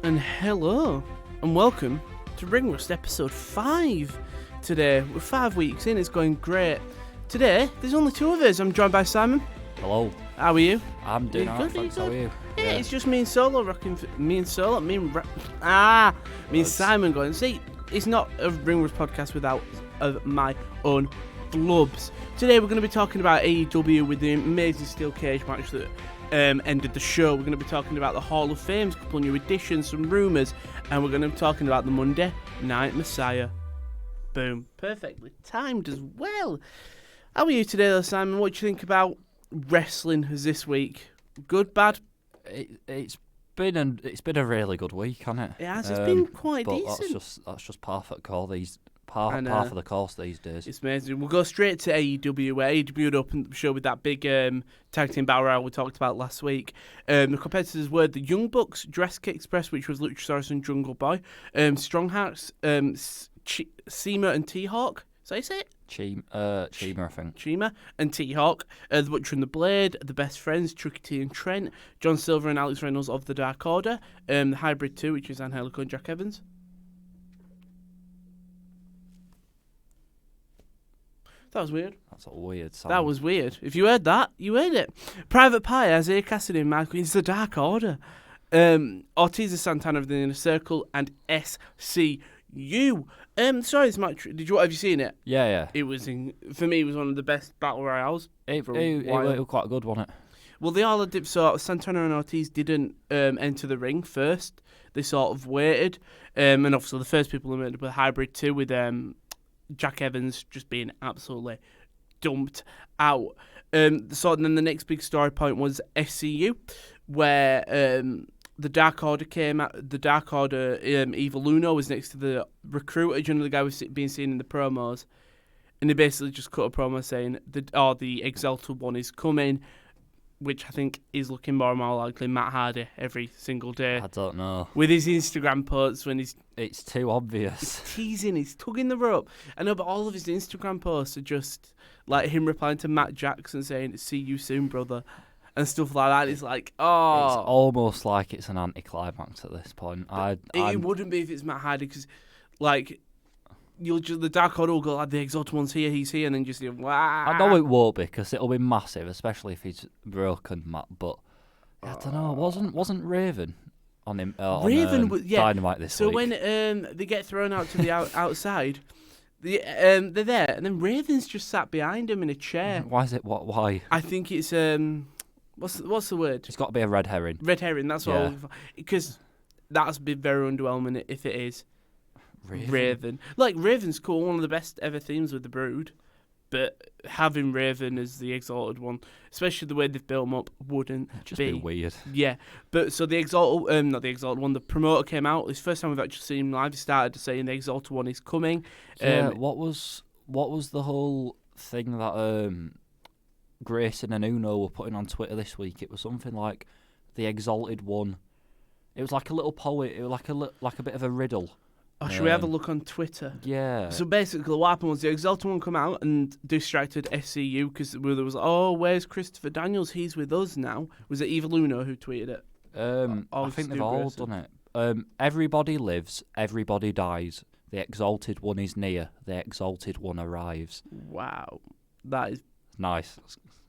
And hello, and welcome to Ring Rust episode 5. Today, we're 5 weeks in, it's going great. Today, there's only 2 of us. I'm joined by Simon. Hello. How are you? I'm doing alright, thanks. How are you? Yeah, it's just me and Solo rocking. Me and Simon going. See, it's not a Ring Rust podcast without my own blubs. Today, we're going to be talking about AEW with the amazing steel cage match that ended the show. We're going to be talking about the Hall of Fame, a couple of new additions, some rumours, and we're going to be talking about the Monday Night Messiah. Boom. Perfectly timed as well. How are you today, though, Simon? What do you think about wrestling as this week? Good, bad? It's been a really good week, hasn't it? It has. It's been quite decent. That's just par for the course these days. It's amazing. We'll go straight to AEW, where AEW opened the show with that big tag team battle royale we talked about last week. The competitors were the Young Bucks, Jurassic Express, which was Luchasaurus and Jungle Boy, Strong Hearts, Seema and T-Hawk. Is that how you say it? Chima, I think. Chima and T-Hawk, the Butcher and the Blade, the Best Friends, Chucky T and Trent, John Silver and Alex Reynolds of the Dark Order, the Hybrid 2, which is Angelico and Jack Evans. That was weird. That's a weird sound. That was weird. If you heard that, you heard it. Private Pie, Isaiah Cassidy and Michael, it's the Dark Order. Ortiz and Santana of the Inner Circle and SCU. Sorry, this match. Have you seen it? Yeah. It was for me. It was one of the best battle royales. It was quite good, wasn't it? Well, they all did. So Santana and Ortiz didn't enter the ring first. They sort of waited, and obviously the first people who went were Hybrid 2 with Jack Evans just being absolutely dumped out. So then the next big story point was SCU, where the Dark Order came out. The Dark Order, Evil Uno was next to the Recruiter, you know, the guy was being seen in the promos, and they basically just cut a promo saying the Exalted One is coming, which I think is looking more and more likely Matt Hardy every single day. I don't know. With his Instagram posts when it's too obvious. He's teasing, he's tugging the rope. I know, but all of his Instagram posts are just like him replying to Matt Jackson saying, "See you soon, brother," and stuff like that. It's like, oh. It's almost like it's an anticlimax at this point. It wouldn't be if it's Matt Hardy, because, like, the Dark Order will go, like, the Exalted One's here, he's here, and then just, wow. I know it won't be, because it'll be massive, especially if he's broken, Matt, but I don't know. Wasn't Raven on him Dynamite this week? So when they get thrown out to the outside, they're there, and then Raven's just sat behind him in a chair. Why is it? Why? I think it's what's the word? It's got to be a red herring. Red herring. That's all. Because that's been very underwhelming if it is. Raven. Like, Raven's cool, one of the best ever themes with the Brood, but having Raven as the Exalted One, especially the way they've built him up, wouldn't just be weird. Yeah, but so the not the Exalted One, the promoter came out. It's the first time we've actually seen him live. He started saying the Exalted One is coming. Yeah, what was the whole thing that Grayson and Uno were putting on Twitter this week? It was something like the Exalted One. It was like a little poet. It was like a bit of a riddle. Oh, should we have a look on Twitter? Yeah. So basically what happened was the Exalted One come out and distracted SCU, because there was, where's Christopher Daniels? He's with us now. Was it Evil Uno who tweeted it? I think they've all done it. Everybody lives, everybody dies. The Exalted One is near. The Exalted One arrives. Wow. That is... nice.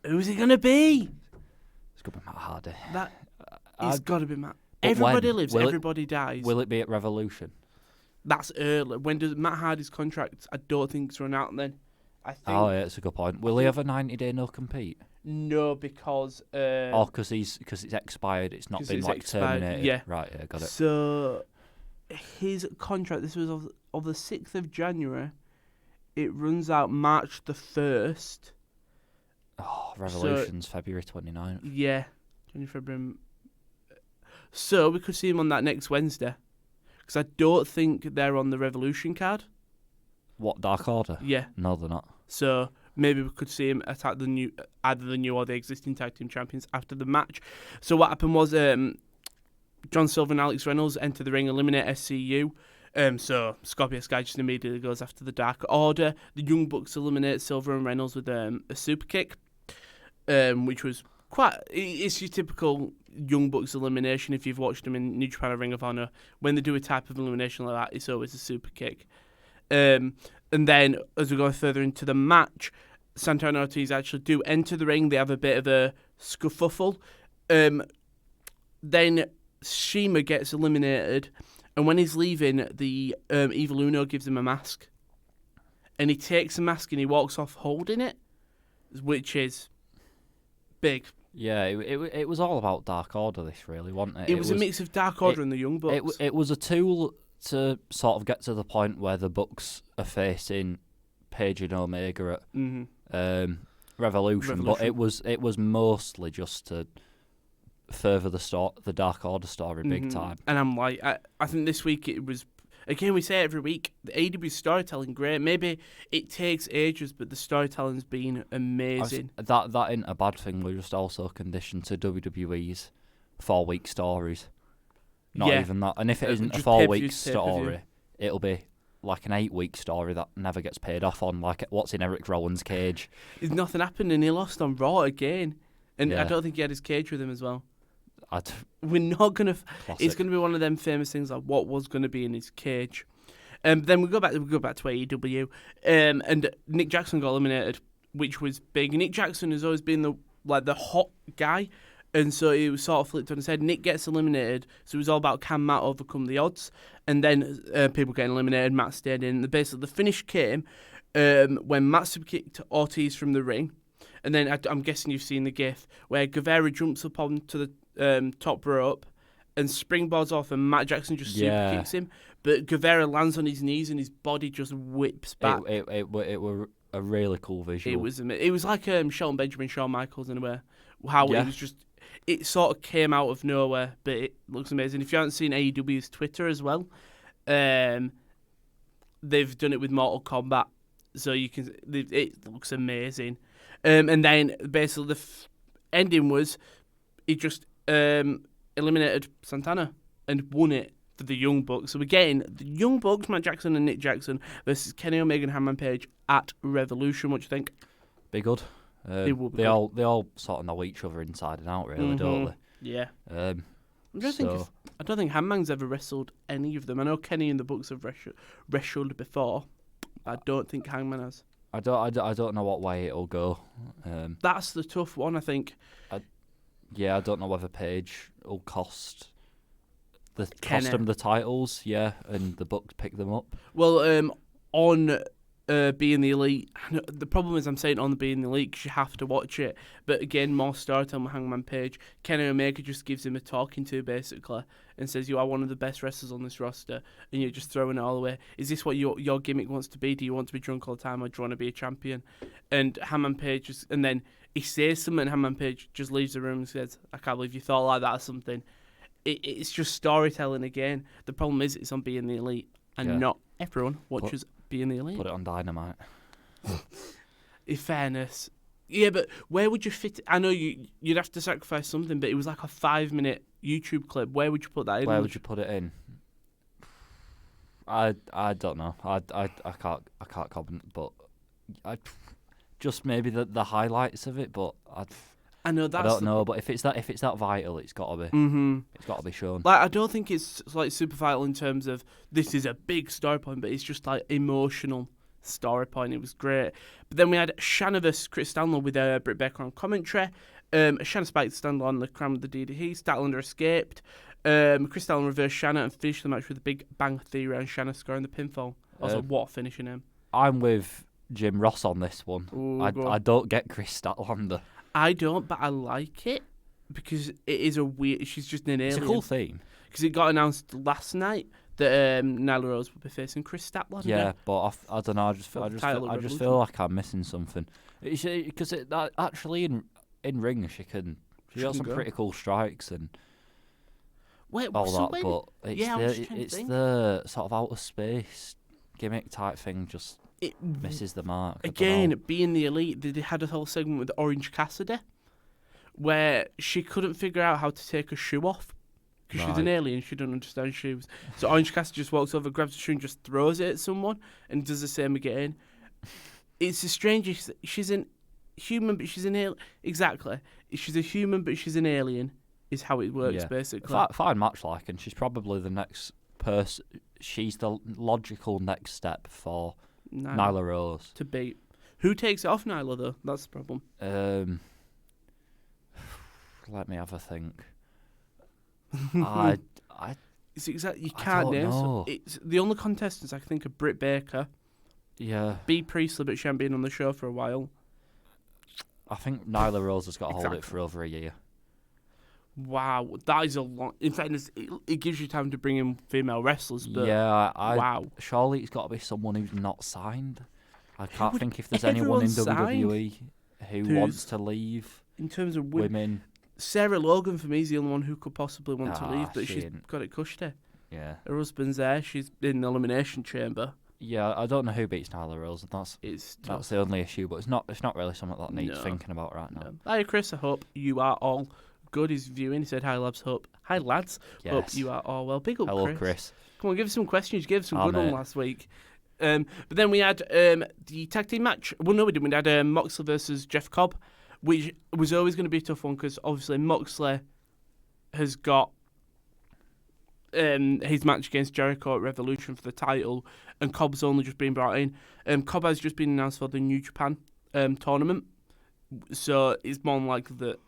Who's it going to be? It's going to be Matt Hardy. It's got to be Matt. Everybody lives, everybody dies. Will it be at Revolution? That's early. When does Matt Hardy's contract? I don't think it's run out then. I think. Oh, yeah, it's a good point. Will he have a 90-day no compete? No, because. Because it's expired. It's not been terminated. Yeah. Right. Yeah, got it. So his contract. This was of the 6th of January. It runs out March the 1st. Oh, Revolution's February 29th. Yeah, 20 February. So we could see him on that next Wednesday. Because I don't think they're on the Revolution card. What, Dark Order? Yeah. No, they're not. So maybe we could see him attack either the new or the existing tag team champions after the match. So what happened was John Silver and Alex Reynolds enter the ring, eliminate SCU. So Scorpio Sky just immediately goes after the Dark Order. The Young Bucks eliminate Silver and Reynolds with a super kick, which was quite... It's your typical Young Bucks elimination, if you've watched them in New Japan or Ring of Honor, when they do a type of elimination like that, it's always a super kick. And then, as we go further into the match, Santana and Ortiz actually do enter the ring. They have a bit of a scuffle. Then Shima gets eliminated, and when he's leaving, the Evil Uno gives him a mask. And he takes the mask and he walks off holding it, which is big. Yeah, it was all about Dark Order, this really, wasn't it? It was a mix of Dark Order and the Young Bucks. It was a tool to sort of get to the point where the Bucks are facing Page and Omega at Revolution, but it was mostly just to further the Dark Order story big time. And I'm like, I think this week it was, again, we say it every week, the AEW storytelling, great. Maybe it takes ages, but the storytelling's been amazing. That ain't a bad thing. We're just also conditioned to WWE's 4-week stories. Not even that. And if it isn't a 4-week story, it'll be like an 8-week story that never gets paid off on, like what's in Eric Rowan's cage. Nothing happened, and he lost on Raw again. And I don't think he had his cage with him as well. We're not going to... It's going to be one of them famous things like what was going to be in his cage. Then we go back to AEW. And Nick Jackson got eliminated, which was big. Nick Jackson has always been the hot guy. And so it was sort of flipped on his head. Nick gets eliminated. So it was all about can Matt overcome the odds. And then people getting eliminated. Matt stayed in. Basically, the finish came when Matt super-kicked Ortiz from the ring. And then I'm guessing you've seen the gif where Guevara jumps up onto the top rope and springboards off, and Matt Jackson just super kicks him. But Guevara lands on his knees and his body just whips back. It were a really cool visual. It was like Shelton Benjamin, Shawn Michaels in a way. How it was just, it sort of came out of nowhere, but it looks amazing. If you haven't seen AEW's Twitter as well, they've done it with Mortal Kombat, so you can. It looks amazing. And then basically the ending was he just eliminated Santana and won it for the Young Bucks. So we're getting the Young Bucks, Matt Jackson and Nick Jackson versus Kenny Omega and Hangman Page at Revolution. What do you think? Be good. They all sort of know each other inside and out, really, don't they? Yeah. I don't think Hangman's ever wrestled any of them. I know Kenny and the Bucks have wrestled before, but I don't think Hangman has. I don't know what way it'll go. That's the tough one, I think. I don't know whether Page will cost them the titles, and the Bucks pick them up. Well, on Being the Elite, the problem is I'm saying on the Being the Elite because you have to watch it. But again, more storytelling with Hangman Page. Kenny Omega just gives him a talking to, basically, and says, you are one of the best wrestlers on this roster, and you're just throwing it all away. Is this what your gimmick wants to be? Do you want to be drunk all the time, or do you want to be a champion? And Hangman Page and then he says something, and Hangman Page just leaves the room and says, I can't believe you thought like that or something. It's just storytelling again. The problem is it's on Being the Elite, and not everyone watches Being the Elite. Put it on Dynamite. In fairness. Yeah, but where would you fit it? I know you'd have to sacrifice something, but it was like a 5-minute YouTube clip. Where would you put that in? Where would you put it in? I don't know. I can't comment, but I just maybe the highlights of it. But I don't know. But if it's that vital, it's got to be. Mm-hmm. It's got to be shown. Like, I don't think it's like super vital in terms of this is a big story point, but it's just like emotional story point. It was great. But then we had Shanna vs Chris Stanley with Britt Baker on commentary. Shanna spiked Stanley on the crown with the DDT. Statlander escaped. Chris Stanley reversed Shanna and finished the match with a big bang theory on Shanna scoring the pinfall. Also, what finishing him? I'm with Jim Ross on this one. Ooh, I don't get Chris Statlander. I don't, but I like it because it is a weird. She's just an alien. It's a cool theme. Because it got announced last night that Nyla Rose would be facing Chris Statlander. Yeah, but I don't know. I just feel like I'm missing something. Because actually in ring she got some pretty cool strikes and all that. But it's the sort of outer space gimmick type thing just. It misses the mark. Again, Being the Elite, they had a whole segment with Orange Cassidy where she couldn't figure out how to take a shoe off because she's an alien. She doesn't understand shoes. So Orange Cassidy just walks over, grabs a shoe and just throws it at someone and does the same again. It's the strangest. She's a human, but she's an alien. Exactly. She's a human, but she's an alien. is how it works, basically. Fine match, like, and she's probably the next person. She's the logical next step for Nyla Rose to beat. Who takes it off Nyla, though? That's the problem. Let me have a think. It's exactly, you can't name. So it's the only contestants I can think of. Britt Baker. Yeah. Bea Priestley, but she hasn't been on the show for a while. I think Nyla Rose has got to hold it for over a year. Wow, that is a long. In fairness, it gives you time to bring in female wrestlers. But wow. Surely it's got to be someone who's not signed. I can't think if there's anyone in WWE who wants to leave. In terms of women, Sarah Logan for me is the only one who could possibly want to leave, but she's got it cushy. Yeah, her husband's there. She's in the elimination chamber. Yeah, I don't know who beats Nyla Rose. That's the only issue, but it's not really something that needs thinking about right now. Hi Chris, I hope you are all good. He's viewing. He said hi lads. Hi lads. Yes. Hope you are all well. Big up, Hello, Chris. Come on, give us some questions. You gave us some good ones last week. But then we had the tag team match. Well, no, we didn't. We had Moxley versus Jeff Cobb, which was always going to be a tough one because obviously Moxley has got his match against Jericho at Revolution for the title, and Cobb's only just been brought in. Cobb has just been announced for the New Japan tournament, so it's more than likely that.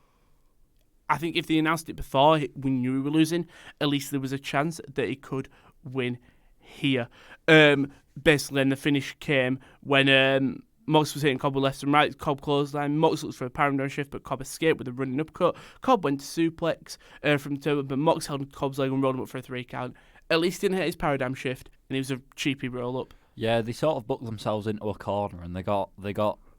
I think if they announced it before we knew we were losing, at least there was a chance that he could win here. Basically, then the finish came when Mox was hitting Cobb with left and right. Cobb clothesline. Mox looks for a paradigm shift, but Cobb escaped with a running uppercut. Cobb went to suplex from the table, but Mox held Cobb's leg and rolled him up for a 3 count. At least he didn't hit his paradigm shift, and it was a cheapy roll up. Yeah, they sort of booked themselves into a corner, and they got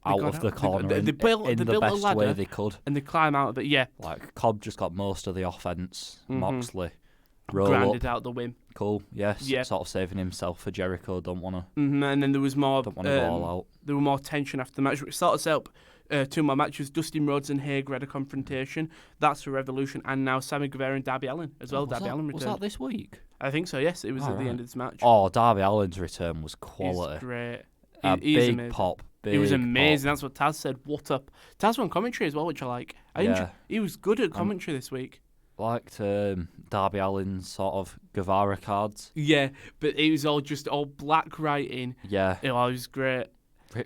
out of the corner in the best way they could. And they climb out of it, yeah. Like, Cobb just got most of the offense. Moxley grounded out the win. Cool, yes. Yeah. Sort of saving himself for Jericho. Don't want to. And then there was more. Don't want to go all out. There were more tension after the match, which sort of set up 2 more matches. Dustin Rhodes and Hager had a confrontation. That's for Revolution, and now Sammy Guevara and Darby Allin as well. Darby Allin returned. Was that this week? I think so. Yes, it was at the end of this match. Oh, Darby Allin's return was quality. He's great. He's big amazing. pop. It was amazing. That's what Taz said. What up? Taz won commentary as well, which I like. He was good at commentary this week. Liked Darby Allin's sort of Guevara cards. Yeah, but it was all black writing. Yeah. It was great.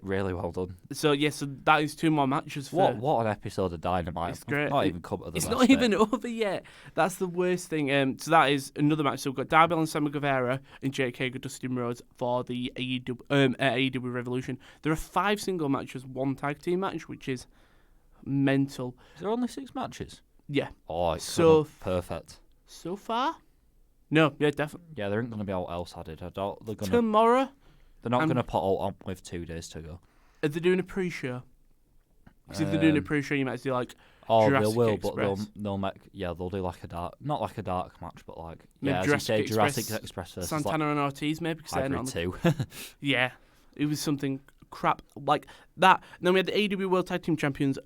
Really well done. So that is 2 more matches. What an episode of Dynamite. It's great. Not even come to the It's not even over yet. That's the worst thing. So that is another match. So we've got Darby Allin, Sammy Guevara, and Jake Hager, Dustin Rhodes for the AEW Revolution. There are 5 single matches, 1 tag team match, which is mental. Is there only 6 matches? Yeah. Oh, it's so perfect. So far? No, yeah, definitely. Yeah, there ain't going to be all else added. I doubt they're going to. Tomorrow? They're not going to put all on with 2 days to go. Are they doing a pre-show? Because if they're doing a pre-show, you might see like Jurassic they will, Express. But they'll do like a dark, not like a dark match, but like as you say, Jurassic Express versus Santana and Ortiz maybe because they're not 2. Yeah, it was something crap like that. And then we had the AEW World Tag Team Champions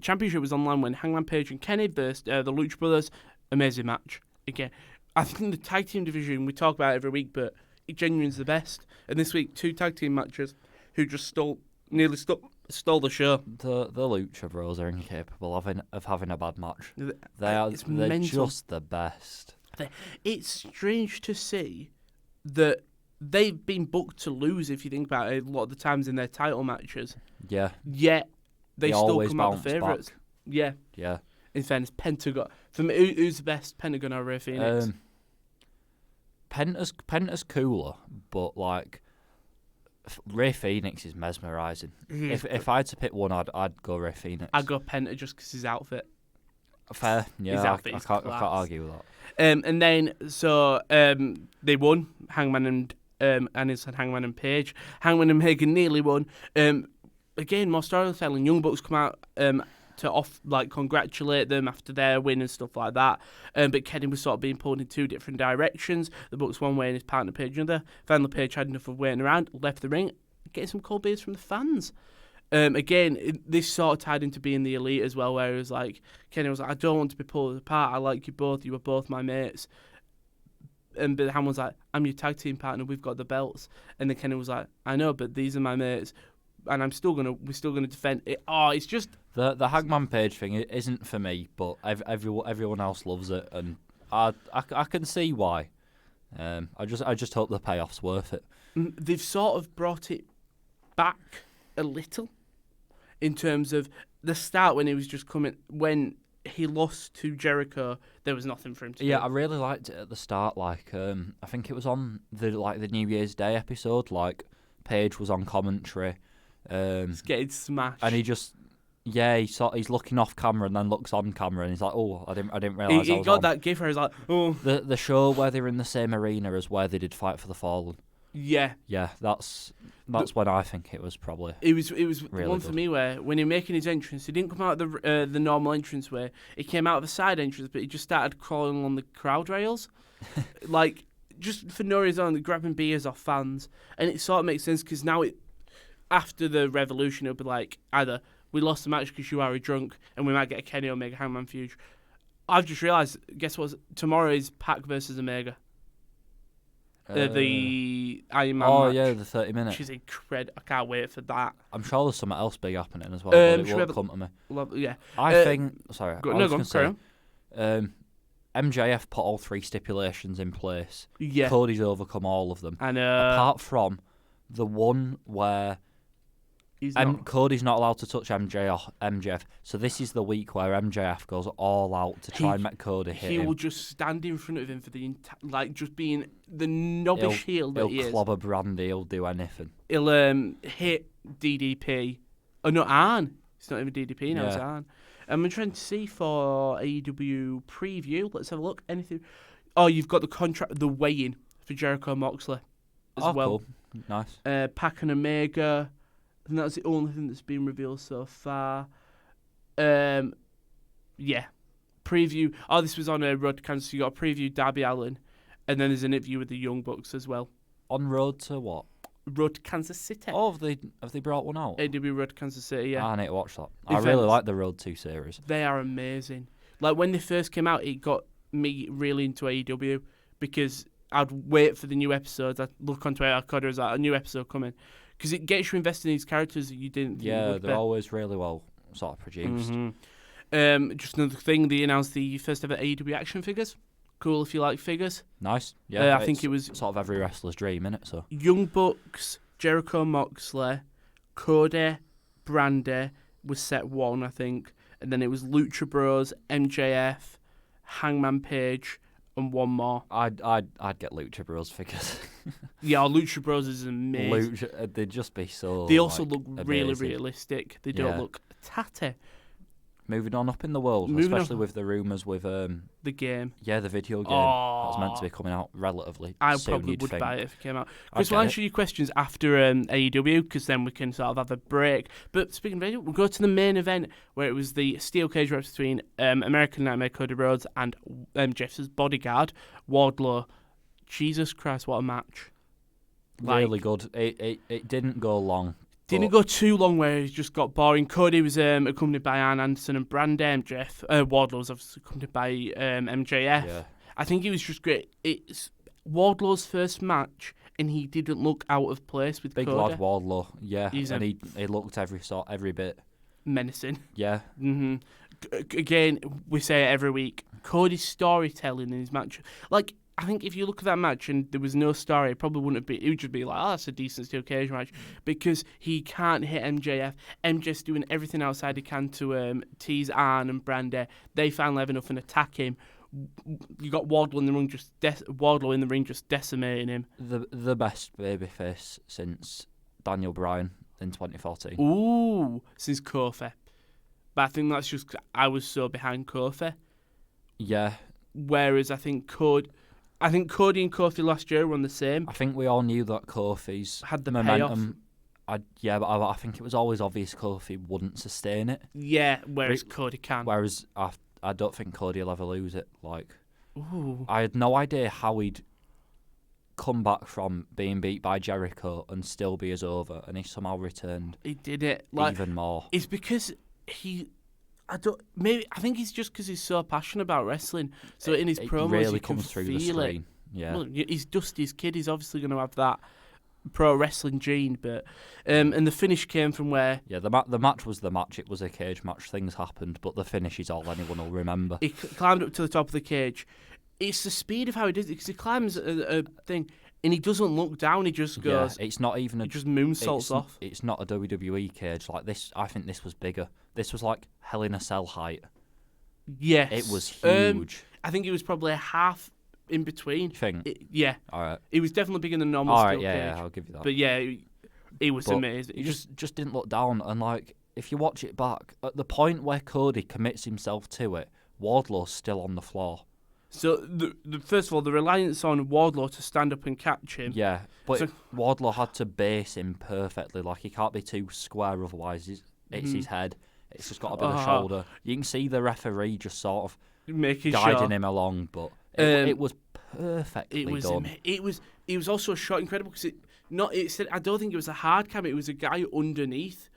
Championship was online when Hangman Page and Kenny versed the Lucha Brothers. Amazing match again. I think the tag team division we talk about it every week, but it genuinely is the best. And this week, 2 tag team matches who just nearly stole the show. The Lucha Bros are incapable of having a bad match. They're just the best. It's strange to see that they've been booked to lose, if you think about it, a lot of the times in their title matches. Yeah. Yet they still always come out the favourites. Yeah. Yeah. In fairness, Pentagon. For me, who's the best, Pentagon or Rey Fenix? Penta's cooler, but like Rey Fenix is mesmerising. If I had to pick one, I'd go Rey Fenix. I'd go Penta just because his outfit. Fair, yeah, I can't argue with that. And then they won. Hangman and Hangman and Page. Hangman and Hagen nearly won. Again, more storytelling. Young Bucks come out to congratulate them after their win and stuff like that. But Kenny was sort of being pulled in 2 different directions. The Bucks one way and his partner Page another. Finally, Page had enough of waiting around, left the ring, getting some cold beers from the fans. Again, this sort of tied into being the elite as well, where it was like, Kenny was like, I don't want to be pulled apart. I like you both. You were both my mates. But Hangman was like, I'm your tag team partner. We've got the belts. And then Kenny was like, I know, but these are my mates. and we're still gonna defend it. Oh, it's just the Hangman Page thing. It isn't for me, but everyone else loves it, and I can see why. I just hope the payoff's worth it. They've sort of brought it back a little in terms of the start when he was just coming when he lost to Jericho. There was nothing for him to do. Yeah, I really liked it at the start. Like, I think it was on the New Year's Day episode. Like, Page was on commentary. He's getting smashed, and he just. Yeah, he's looking off camera and then looks on camera and he's like, "Oh, I didn't realise." He got that gif where he's like, "Oh." The show where they're in the same arena as where they did Fight for the Fallen. Yeah, that's when I think it was probably. It was really one good. for me where when he was making his entrance, he didn't come out of the normal entrance way. He came out of the side entrance, but he just started crawling on the crowd rails, like just for no reason, grabbing beers off fans, and it sort of makes sense because now after the Revolution, it'll be like either. We lost the match because you are a drunk, and we might get a Kenny Omega Hangman feud. I've just realised, guess what? Tomorrow is Pac versus Omega. The Iron Man match. Yeah, the 30 minutes. Which is incredible. I can't wait for that. I'm sure there's something else big happening as well, but it won't come to me. Yeah. I think... Sorry, go on, carry on. MJF put all 3 stipulations in place. Yeah. Cody's overcome all of them. And apart from the one where... Cody's not allowed to touch MJF, so this is the week where MJF goes all out to try and make Cody hit him. He will just stand in front of him for the entire, just being the knobbish heel that he is. He'll clobber Brandy. He'll do anything. He'll hit DDP. Oh no, Arn. It's not even DDP now. It's Arn. I'm trying to see for AEW preview. Let's have a look. Anything? Oh, you've got the weigh-in for Jericho Moxley as well. Cool. Nice. Pac and Omega. And that's the only thing that's been revealed so far. Yeah. Preview. Oh, this was on a Road to Kansas. So you got a preview Darby Allin, and then there's an interview with the Young Bucks as well. On road to what? Road to Kansas City. Oh, have they brought one out? AEW Road to Kansas City. Yeah. I need to watch that. I really like the Road 2 series. They are amazing. Like when they first came out, it got me really into AEW because I'd wait for the new episodes. I'd look onto our Cody, there's like a new episode coming. Because it gets you invested in these characters that you didn't think Yeah, would they're always really well sort of produced. Mm-hmm. Just another thing, they announced the first ever AEW action figures. Cool if you like figures. Nice. Yeah, I think it was sort of every wrestler's dream, innit? So Young Bucks, Jericho Moxley, Cody, Brandy was set 1, I think. And then it was Lucha Bros, MJF, Hangman Page, and one more. I'd get Lucha Bros figures. Yeah, Lucha Bros is amazing. They'd just be so. They also look amazing. really realistic. They don't look tatty. Moving on up in the world, especially with the rumours with the game. Yeah, the video game that's meant to be coming out relatively I soon. Probably would buy it if it came out. Chris, we'll answer your questions after AEW because then we can sort of have a break. But speaking of AEW, we'll go to the main event where it was the steel cage match between American Nightmare Cody Rhodes and Jeff's bodyguard Wardlow. Jesus Christ, what a match! Really good. It didn't go long. Didn't go too long where it just got boring. Cody was accompanied by Arn Anderson and Brandy. Wardlow was obviously accompanied by MJF. Yeah. I think it was just great. It's Wardlow's first match, and he didn't look out of place with Big Cody. lad Wardlow, yeah. And he looked every bit menacing. Yeah. Mm-hmm. Again, we say it every week. Cody's storytelling in his match, like. I think if you look at that match and there was no story, it probably wouldn't be. It would just be like, oh, that's a decent steel cage match because he can't hit MJF. MJF's doing everything outside he can to tease Arn and Brandy. They finally have enough and attack him. You got Wardlow in the ring, just decimating him. The best babyface since Daniel Bryan in 2014. Ooh, since Kofi. But I think that's just 'cause I was so behind Kofi. Yeah. Whereas I think Cody and Kofi last year were on the same. I think we all knew that Kofi's had the momentum. But I think it was always obvious Kofi wouldn't sustain it. Yeah, whereas Cody can. Whereas I don't think Cody will ever lose it. Like, ooh. I had no idea how he'd come back from being beat by Jericho and still be as over, and he somehow returned. He did it even more. It's because I think it's just because he's so passionate about wrestling. So in his promos, really you can comes through feel the screen. it. Yeah. Well, he's Dusty's kid. He's obviously going to have that pro wrestling gene, but and the finish came from where Yeah, the match was the match. It was a cage match. Things happened, but the finish is all anyone will remember. he climbed up to the top of the cage. It's the speed of how he does it, because he climbs a thing and he doesn't look down. He just goes. Yeah, it's not even he just moonsaults off. It's not a WWE cage like this. I think this was bigger. This was like Hell in a Cell height. Yes, It was huge. I think it was probably a half in between. Thing. Yeah, All right. it was definitely bigger than a normal All steel right. Yeah, cage. yeah. I'll give you that. But yeah, it was But amazing. He just didn't look down, and like if you watch it back, at the point where Cody commits himself to it, Wardlow's still on the floor. So the first of all, the reliance on Wardlow to stand up and catch him. Yeah, but So- Wardlow had to base him perfectly. Like he can't be too square, otherwise it's his head. It's just got a bit of shoulder. You can see the referee just sort of making guiding sure. him along, but it was perfectly done. It was also shot incredible because it said, I don't think it was a hard cam. It was a guy underneath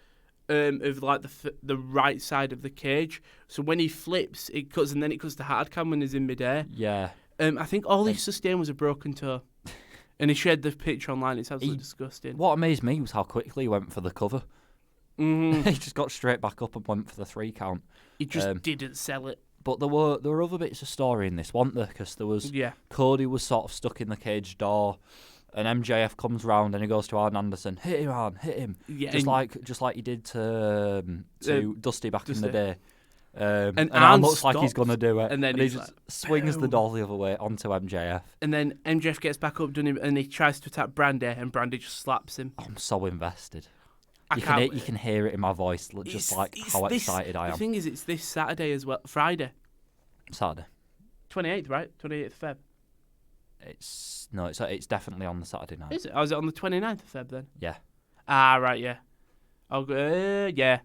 of like the right side of the cage. So when he flips, it cuts, and then it cuts to hard cam when he's in midair. Yeah. I think all he sustained was a broken toe, and he shared the picture online. It's absolutely disgusting. What amazed me was how quickly he went for the cover. Mm-hmm. He just got straight back up and went for the 3 count. He just didn't sell it. But there were other bits of story in this, weren't there? Because there was Cody was sort of stuck in the cage door, and MJF comes round and he goes to Arn Anderson, hit him, Arn, hit him, Yeah, just like he did to Dusty back in the day. And Arn Arn looks like he's stops, gonna do it, and then he he's just like, swings the boom. door the other way onto MJF. And then MJF gets back up, doesn't he? And he tries to attack Brandy, and Brandy just slaps him. I'm so invested. I You can't. can hear it in my voice, just how excited I am. The thing is, it's this Saturday as well. Friday, Saturday. 28th, right? 28th of Feb. It's definitely on the Saturday night. Is it? Or is it on the 29th of Feb then? Yeah. Ah, right, yeah. I'll go, yeah.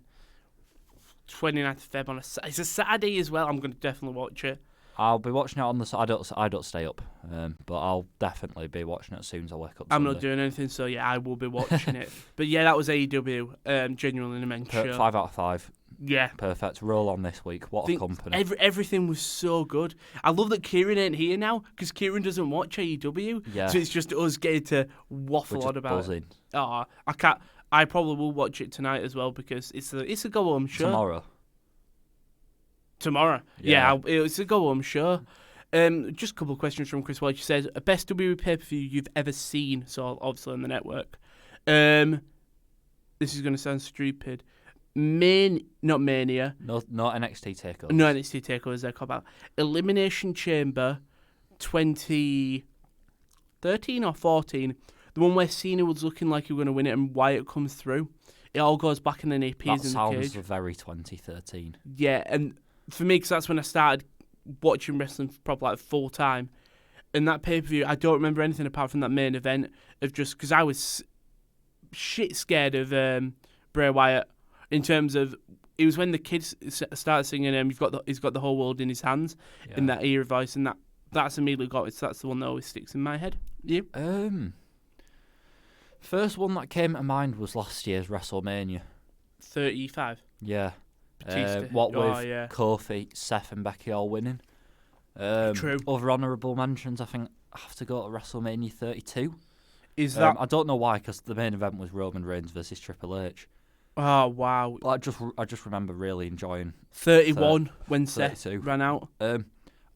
29th of Feb it's a Saturday as well. I'm going to definitely watch it. I'll be watching it on the. I don't stay up, but I'll definitely be watching it as soon as I wake up. I'm Sunday. not doing anything, so yeah, I will be watching it. But yeah, that was AEW. Genuinely an immense show. 5 out of 5. Yeah. Perfect. Roll on this week. What a company. Everything was so good. I love that Kieran ain't here now, because Kieran doesn't watch AEW. Yeah. So it's just us getting to waffle on about buzzing. it. Oh, I can't. I probably will watch it tonight as well, because it's a go home show. Tomorrow. Yeah, it's a go home show. Just a couple of questions from Chris Welch. He says, best WWE pay-per-view you've ever seen, so obviously on the network. This is going to sound stupid. Not Mania. No NXT takeovers. No NXT takeovers, they're called out. Elimination Chamber 2013 or 14. The one where Cena was looking like he was going to win it and Wyatt comes through. It all goes back and then he appears in the cage. That sounds very 2013. Yeah, and for me, because that's when I started watching wrestling probably like full time. And that pay-per-view, I don't remember anything apart from that main event of just because I was shit scared of Bray Wyatt in terms of it was when the kids started singing he's got the whole world in his hands in that era voice, and that's immediately got it. So that's the one that always sticks in my head. You? First one that came to mind was last year's WrestleMania. 35. Yeah. Batista. What with Kofi, Seth and Becky all winning. True. Other honourable mentions, I think, I have to go to WrestleMania 32. Is that? I don't know why, because the main event was Roman Reigns versus Triple H. Oh wow! I just remember really enjoying 31 when 32. Seth ran out.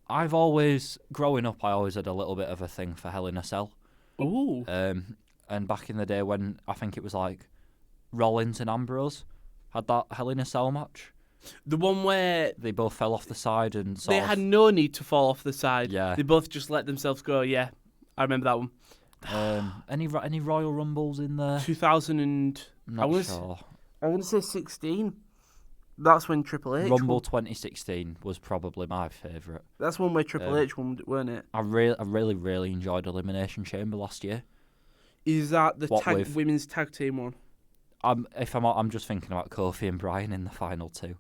I've always, growing up, I always had a little bit of a thing for Hell in a Cell. Ooh. And back in the day when I think it was like Rollins and Ambrose had that Hell in a Cell match. The one where they both fell off the side and they had no need to fall off the side. Yeah. They both just let themselves go. Yeah, I remember that one. Any Royal Rumbles in there? 2000 and Not sure. I want to say 16. That's when Triple H Rumble won. 2016 was probably my favourite. That's one where Triple H won, weren't it? I really enjoyed Elimination Chamber last year. Is that the women's tag team one? I'm just thinking about Kofi and Bryan in the final two.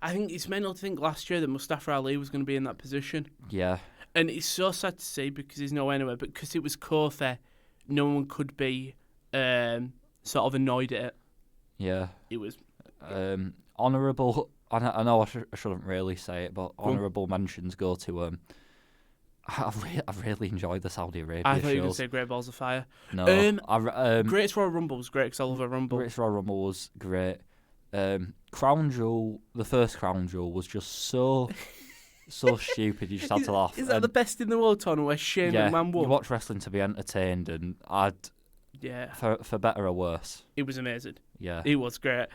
I think it's mental to think last year that Mustafa Ali was going to be in that position. Yeah. And it's so sad to see because he's nowhere anywhere. But because it was Kofi, no one could be sort of annoyed at it. Yeah. It was honourable. I know I shouldn't really say it, but honourable mentions go to I really enjoyed the Saudi Arabia I thought you were going to shows. say Great Balls of Fire. No, Greatest Royal Rumble was great because I love a Rumble. Greatest Royal Rumble was great. Crown Jewel, the first Crown Jewel was just so stupid. You just had to laugh. Is that the best in the world tournament where Shane McMahon won? You watch wrestling to be entertained, and for better or worse. It was amazing. Yeah, it was great.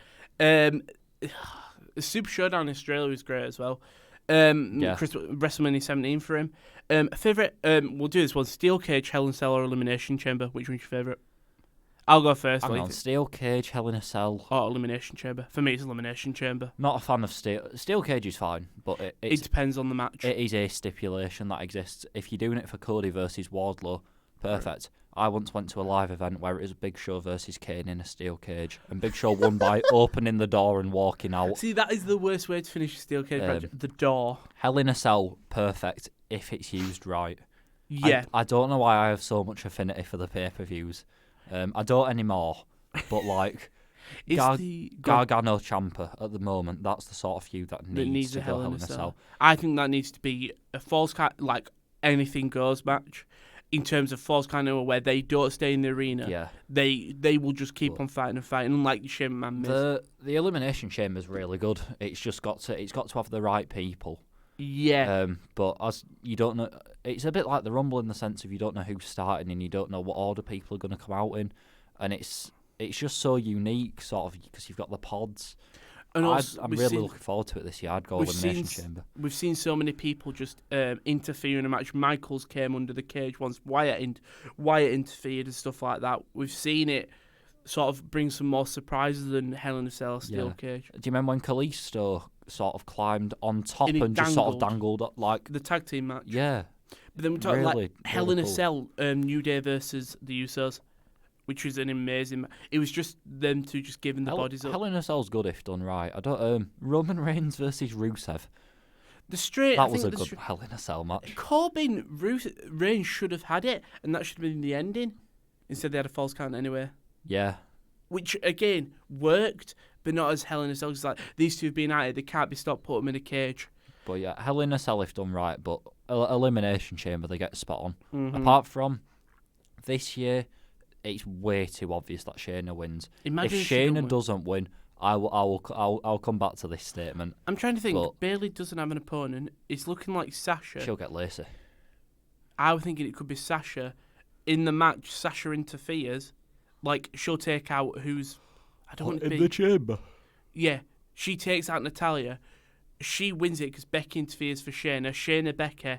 Super Showdown in Australia was great as well. WrestleMania 17 for him. Favourite, we'll do this one. Steel Cage, Hell in a Cell or Elimination Chamber. Which one's your favourite? I'll go first. Hang on, Steel Cage, Hell in a Cell. Or Elimination Chamber. For me, it's Elimination Chamber. Not a fan of Steel Cage is fine, but it depends on the match. It is a stipulation that exists. If you're doing it for Cody versus Wardlow, perfect. I once went to a live event where it was Big Show versus Kane in a steel cage, and Big Show won by opening the door and walking out. See, that is the worst way to finish a steel cage match. The door. Hell in a Cell, perfect if it's used right. Yeah. I don't know why I have so much affinity for the pay-per-views. I don't anymore, but like Gargano Ciampa at the moment, that's the sort of feud that needs to go Hell in a Cell. I think that needs to be a false like anything goes match. In terms of Falls Count where they don't stay in the arena, they will just keep on fighting and fighting, unlike the Shane McMahon. The Elimination Chamber is really good. It's got to have the right people. Yeah. But as you don't know, it's a bit like the Rumble in the sense of you don't know who's starting and you don't know what order people are going to come out in, and it's just so unique, sort of, because you've got the pods. And also, I'm really looking forward to it this year. I'd go Elimination Chamber. We've seen so many people just interfere in a match. Michaels came under the cage once. Wyatt interfered and stuff like that. We've seen it sort of bring some more surprises than Hell in a Cell steel cage. Do you remember when Kalisto sort of climbed on top and just sort of dangled up like the tag team match? Yeah. But then we talk like Hell in a Cell, New Day versus the Usos, which was an amazing. It was just them two just giving the bodies up. Hell in a Cell's good if done right. I don't. Roman Reigns versus Rusev. That was a good Hell in a Cell match. Reigns should have had it, and that should have been the ending. Instead, they had a false count anyway. Yeah. Which again worked, but not as Hell in a Cell. It's like these two have been at it; they can't be stopped. Put them in a cage. But yeah, Hell in a Cell if done right. But Elimination Chamber, they get spot on. Mm-hmm. Apart from this year. It's way too obvious that Shayna wins. Imagine if Shayna doesn't win, I'll come back to this statement. I'm trying to think. Bayley doesn't have an opponent. It's looking like Sasha. She'll get Lacey. I was thinking it could be Sasha. In the match, Sasha interferes. Like she'll take out who's. I don't want to be in the chamber. Yeah, she takes out Natalya. She wins it because Becky interferes for Shayna. Shayna Becky,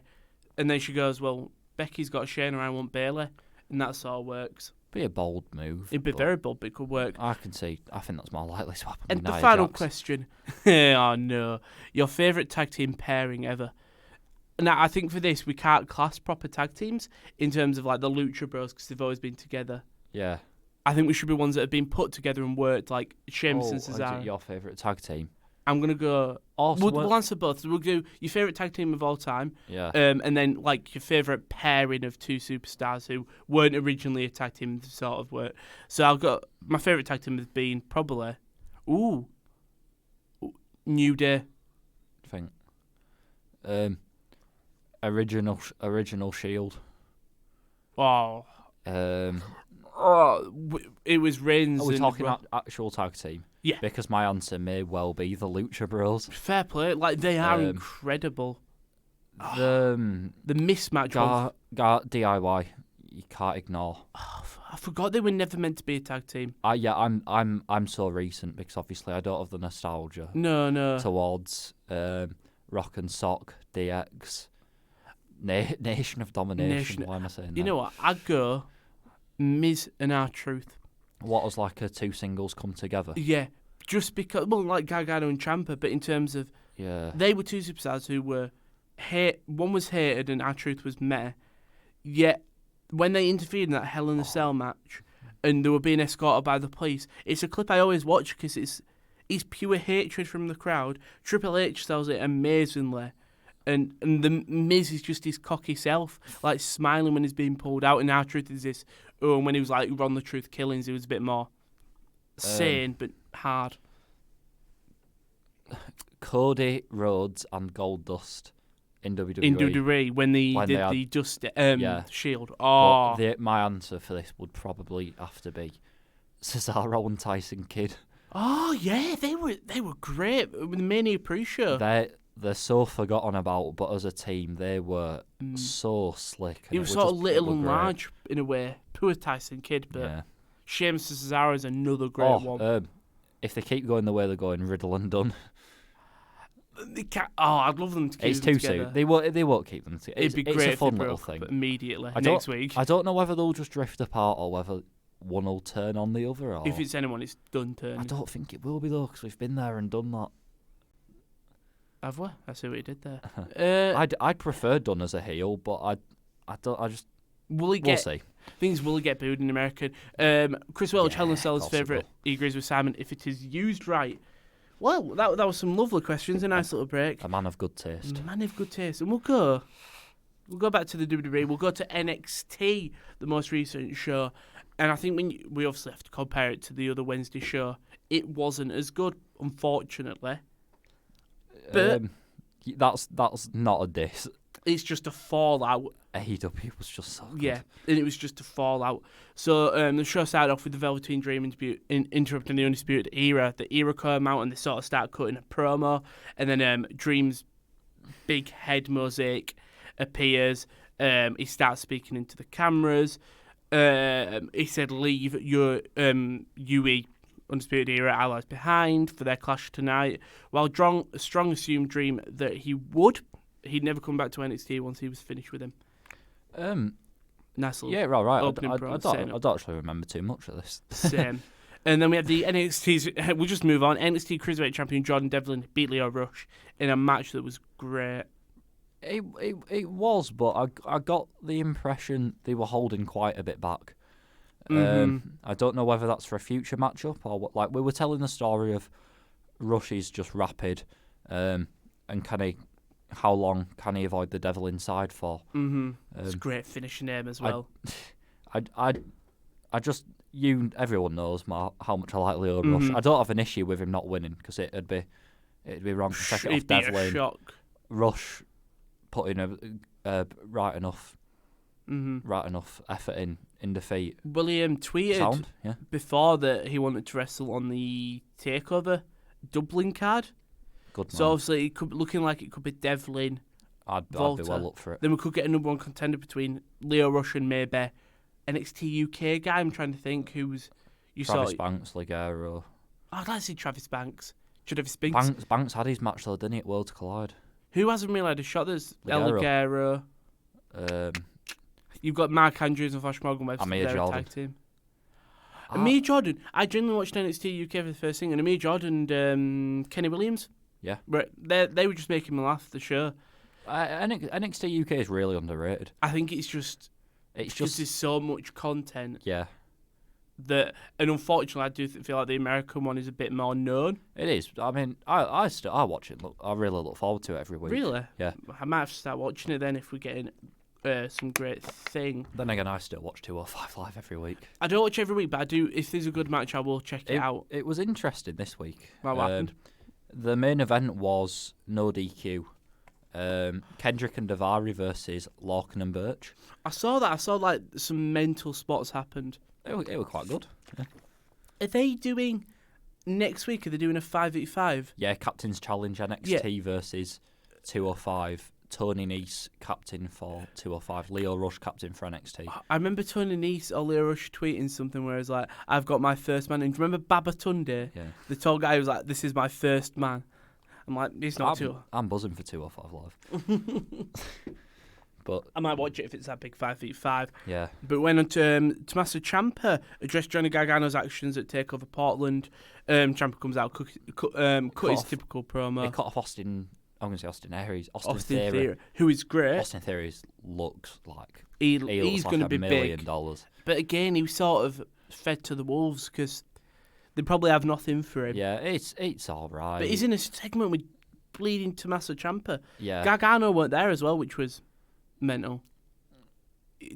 and then she goes, "Well, Becky's got Shayna. I want Bayley," and that sort of works. Be a bold move. It'd be very bold, but it could work. I think that's more likely to happen. And the final question. Oh no. Your favourite tag team pairing ever? Now, I think for this, we can't class proper tag teams in terms of like the Lucha Bros because they've always been together. Yeah. I think we should be ones that have been put together and worked, like Sheamus and Cesaro. Your favourite tag team? I'm going to go... We'll answer both. We'll do your favourite tag team of all time. Yeah. And then, like, your favourite pairing of two superstars who weren't originally a tag team, sort of work. So I've got... My favourite tag team has been probably... New Day. I think. Original Shield. Oh. It was Reigns. Are we talking about actual tag team? Yeah. Because my answer may well be the Lucha Bros. Fair play. Like, they are incredible. The mismatch DIY, you can't ignore. I forgot they were never meant to be a tag team. I'm so recent because obviously I don't have the nostalgia. No. Towards Rock and Sock, DX, Nation of Domination. Why am I saying that? You know what? I'd go Miz and R-Truth. What was like a two singles come together? Yeah, just because, well, like Gargano and Ciampa, but in terms of, they were two superstars who were, one was hated and R-Truth was meh, yet when they interfered in that Hell in a Cell match and they were being escorted by the police, it's a clip I always watch because it's pure hatred from the crowd. Triple H sells it amazingly. And the Miz is just his cocky self, like smiling when he's being pulled out. And R-Truth is this, and when he was like Ron the Truth Killings, he was a bit more sane but hard. Cody, Rhodes, and Goldust in WWE. in WWE when they When did they had- the Dust Yeah. Shield. But Oh, my answer for this would probably have to be Cesaro and Tyson Kidd. oh yeah, they were great with the Mania pre-show. They're so forgotten about, but as a team, they were Mm. so slick. And It was sort of it little were and great. large in a way. Poor Tyson Kidd, but Yeah. Sheamus and Cesaro is another great one. If they keep going the way they're going, Riddle and Dunn. They can't, I'd love them to keep It's them too together. soon. They won't keep them together. It'd be It's great a if fun they little broke thing. up immediately I next week. I don't know whether they'll just drift apart or whether one will turn on the other. Or If it's anyone, it's done I turning. don't think it will be though, because we've been there and done that. Have we? I see what you did there. I'd prefer Dunn as a heel, but I just Will he we'll get see. things? Will he get booed in American? Chris Welch, Yeah, Hell in a Cell's possible. favourite. He agrees with Simon. If it is used right, well, that was some lovely questions. A nice little break. A man of good taste. Man of good taste, and we'll go back to the WWE. We'll go to NXT, the most recent show, and I think we obviously have to compare it to the other Wednesday show. It wasn't as good, unfortunately. But That's not a diss. it's just a fallout. AEW was just so good. Yeah, and it was just a fallout. So the show started off with the Velveteen Dream interrupting the Undisputed Era. The Era come out and they sort of start cutting a promo, and then Dream's big head mosaic appears. He starts speaking into the cameras. He said, "Leave your UE Undisputed Era allies behind for their clash tonight." While Strong assumed Dream that he'd never come back to NXT once he was finished with him. Nice little Yeah, right. opening I promo, don't setting up. actually remember too much of this. Same. And then we had the NXT's. We'll just move on. NXT Cruiserweight Champion Jordan Devlin beat Leo Rush in a match that was great. It was, but I got the impression they were holding quite a bit back. I don't know whether that's for a future matchup or what. Like we were telling the story of Rush is just rapid, and how long can he avoid the devil inside for? It's a great finishing name as well. I just everyone knows how much I like Leo Rush. I don't have an issue with him not winning because it'd be wrong to take it off It'd be a Devlin. shock. Rush put in a right enough effort in defeat. William tweeted Sound, yeah. before that he wanted to wrestle on the Takeover Dublin card. Good So man. obviously it looking like it could be Devlin. I'd be Volta. well up for it. Then we could get a number one contender between Leo Rush and maybe NXT UK guy. I'm trying to think who's you Travis saw. Banks, Ligero. I'd like to see Travis Banks. Travis Banks. Banks had his match though, didn't he, at Worlds Collide? Who hasn't really had a shot? There's El Ligero. Ligero. You've got Mark Andrews and Flash Morgan Webster. Amir They're a Jordan. tag team. Amir Jordan. I genuinely watched NXT UK for the first thing, and Amir Jordan and Kenny Williams. Yeah. They were just making me laugh, the show. NXT UK is really underrated. I think it's just It's because just there's so much content yeah, that, and unfortunately, I do feel like the American one is a bit more known. it is. I mean, I watch it. I really look forward to it every week. Really? Yeah. I might have to start watching it then if we're getting some great thing. Then again, I still watch 205 Live every week. I don't watch every week, but I do. If there's a good match, I will check it out. It was interesting this week. What happened? The main event was no DQ. Kendrick and Davari versus Larkin and Birch. I saw that. I saw like some mental spots happened. It were quite good. Yeah. Are they doing next week? Are they doing a 5v5? Yeah, Captain's Challenge NXT versus 205. Tony Nese, captain for 205. Leo Rush, captain for NXT. I remember Tony Nese or Leo Rush tweeting something where it's like, "I've got my first man." And do you remember Baba Tunde? Yeah. The tall guy who was like, "This is my first man." I'm like, "He's not too." I'm buzzing for 205 Live. But I might watch it if it's that big 5v5. yeah, But when Tommaso Ciampa addressed Johnny Gargano's actions at TakeOver Portland, Ciampa comes out, cut his typical promo. they cut off Austin. I'm going to say Austin Aries. Austin Theory, Theory. who is great. Austin Theory looks like He's looks going to like be $1 million. big. But again, he was sort of fed to the wolves because they probably have nothing for him. Yeah, it's all right. But he's in a segment with bleeding Tommaso Ciampa. Yeah. Gargano weren't there as well, which was mental.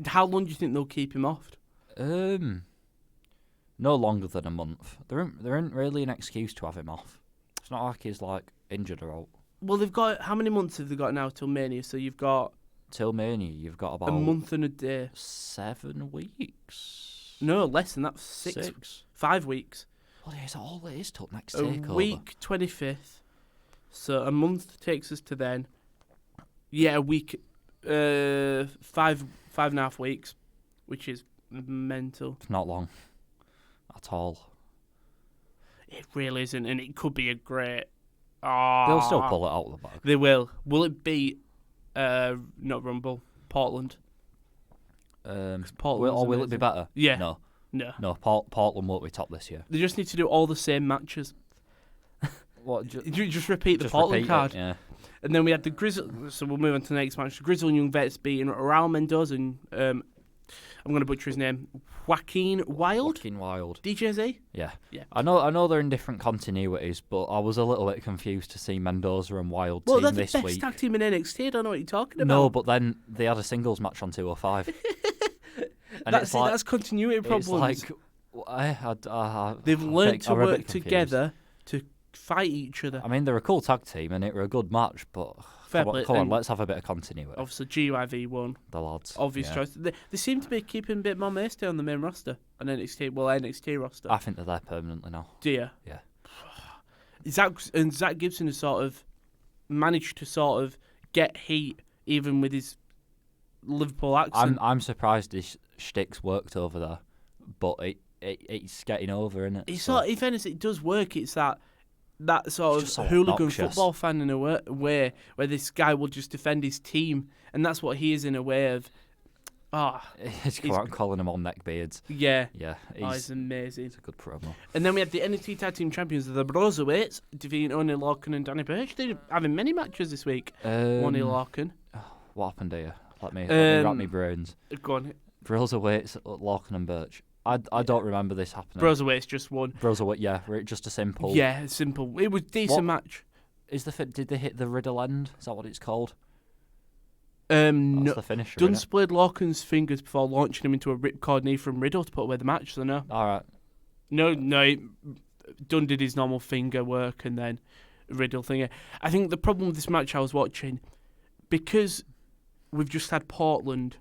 How long do you think they'll keep him off? No longer than a month. There isn't really an excuse to have him off. It's not like he's like injured or out. Well, they've got how many months have they got now till Mania? So you've got Till Mania, you've got about a month and a day. 7 weeks. No, less than that. 6. 5 weeks. Well, yeah, it's all it is till next A takeover. week 25th. So a month takes us to then. Yeah, a week. 5.5 weeks, which is mental. It's not long at all. It really isn't, and it could be a great. They'll still pull it out of the bag. They will. Will it be? Not Rumble, Portland. Or will it be better? Yeah. No. Portland won't be top this year. They just need to do all the same matches. What? Just repeat the Portland card. Yeah. And then we had the Grizzle. So we'll move on to the next match. The Grizzle and Young Vets beating Raul Mendoza and I'm going to butcher his name. Joaquin Wild. DJZ. Yeah. I know they're in different continuities, but I was a little bit confused to see Mendoza and Wild team they're this the best week. tag team in NXT. I don't know what you're talking about. No, but then they had a singles match on 205. And that's continuity problems. It's like they've learned to work together to fight each other. I mean, they're a cool tag team, and it were a good match, but come on, let's have a bit of continuity. Obviously, GYV won. The lads. Obvious choice. They seem to be keeping a bit more mainstay on the main roster, on NXT roster. I think they're there permanently now. Do you? Yeah. Zach Gibson has sort of managed to sort of get heat, even with his Liverpool accent. I'm surprised his shtick's worked over there, but it's getting over, isn't it? It's sort of, in fairness, it does work. It's that sort of so hooligan obnoxious football fan in a way where this guy will just defend his team, and that's what he is in a way of. He's calling him on neckbeards. Yeah. Yeah. It's amazing. It's a good promo. And then we had the NXT Tag Team Champions of the Broserweights defeating Oney Lorcan and Danny Burch. They're having many matches this week. Oney Lorcan. What happened here? Let me wrap my brains. Go on. Broserweights, Lorcan and Burch. I don't remember this happening. Broserweights just won. Broserweight, yeah, just a simple. Yeah, simple. It was a decent match. Did they hit the Riddle end? Is that what it's called? No. That's the finisher. Dunn split Lorcan's fingers before launching him into a ripcord knee from Riddle to put away the match. So no. All right. No. Dunn did his normal finger work and then Riddle thing. I think the problem with this match I was watching, because we've just had Portland.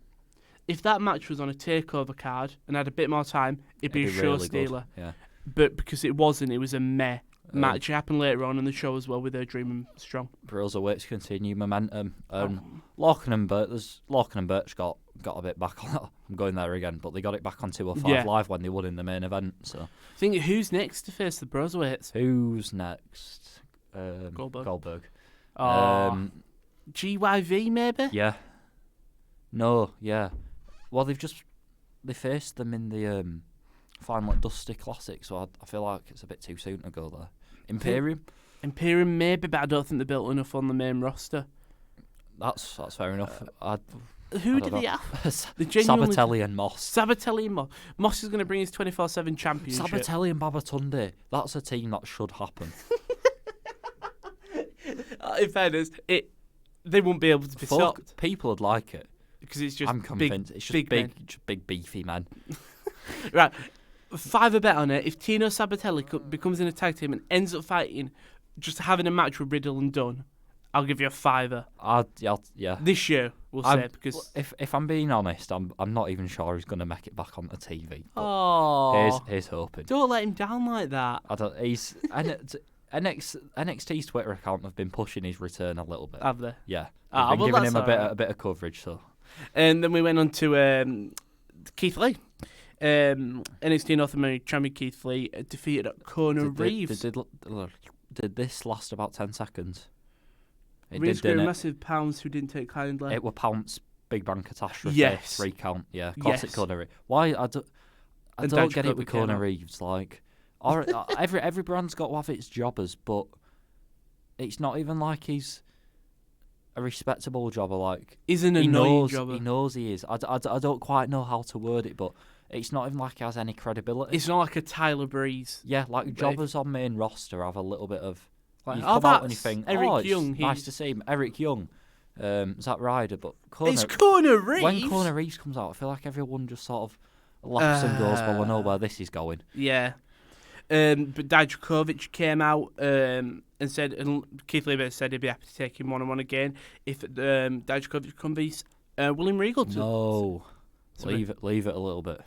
If that match was on a takeover card and had a bit more time, it'd be a show really stealer. Yeah. But because it wasn't, it was a meh match. It happened later on in the show as well with Dream Strong. Broserweights continue momentum. Lorcan and Birch got a bit back on. I'm going there again, but they got it back on 205 Live when they won in the main event. So, think who's next to face the Broserweights? Who's next? Goldberg. GYV maybe? Yeah. No. Yeah. Well, they faced them in the final Dusty Classic, so I feel like it's a bit too soon to go there. Imperium maybe, but I don't think they built enough on the main roster. That's fair enough. Who did they have? Sabatelli and Moss. Moss is going to bring his 24/7 championship. Sabatelli and Babatunde. That's a team that should happen. In fairness, they won't be able to be stopped. People would like it. Because it's just I'm convinced. It's just big beefy man. Right. 5 a bet on it. If Tino Sabatelli becomes in a tag team and ends up fighting, just having a match with Riddle and Dunn, I'll give you a $5. Yeah. This year, we'll say, because if I'm being honest, I'm not even sure he's going to make it back onto TV. Here's hoping. Don't let him down like that. I don't. NXT's Twitter account have been pushing his return a little bit. Have they? Yeah. They've been giving him a bit of coverage. So. And then we went on to Keith Lee. NXT North American champion Keith Lee defeated Kona Reeves. Did this last about 10 seconds? Reeves got a massive pounce who didn't take kindly. It were pounce, Big Bang Catastrophe, yes. 3 count. Yeah, classic Kona Reeves. Why? I don't get it with Kona Reeves. Like, every brand's got to have its jobbers, but it's not even like he's a respectable jobber. Like, he's an annoying jobber. He knows he is. I don't quite know how to word it, but it's not even like he has any credibility. It's not like a Tyler Breeze. Yeah, like jobbers on main roster have a little bit of. Like, you come out and you think, Eric Young. Nice to see him. Eric Young. Zack Ryder, but it's Kona Reeves. When Kona Reeves comes out, I feel like everyone just sort of laughs and goes, well, I know where this is going. Yeah. But Dijakovic came out and said, and Keith Lee said he'd be happy to take him one-on-one again if Dijakovic can beat William Regal. No, leave it a little bit.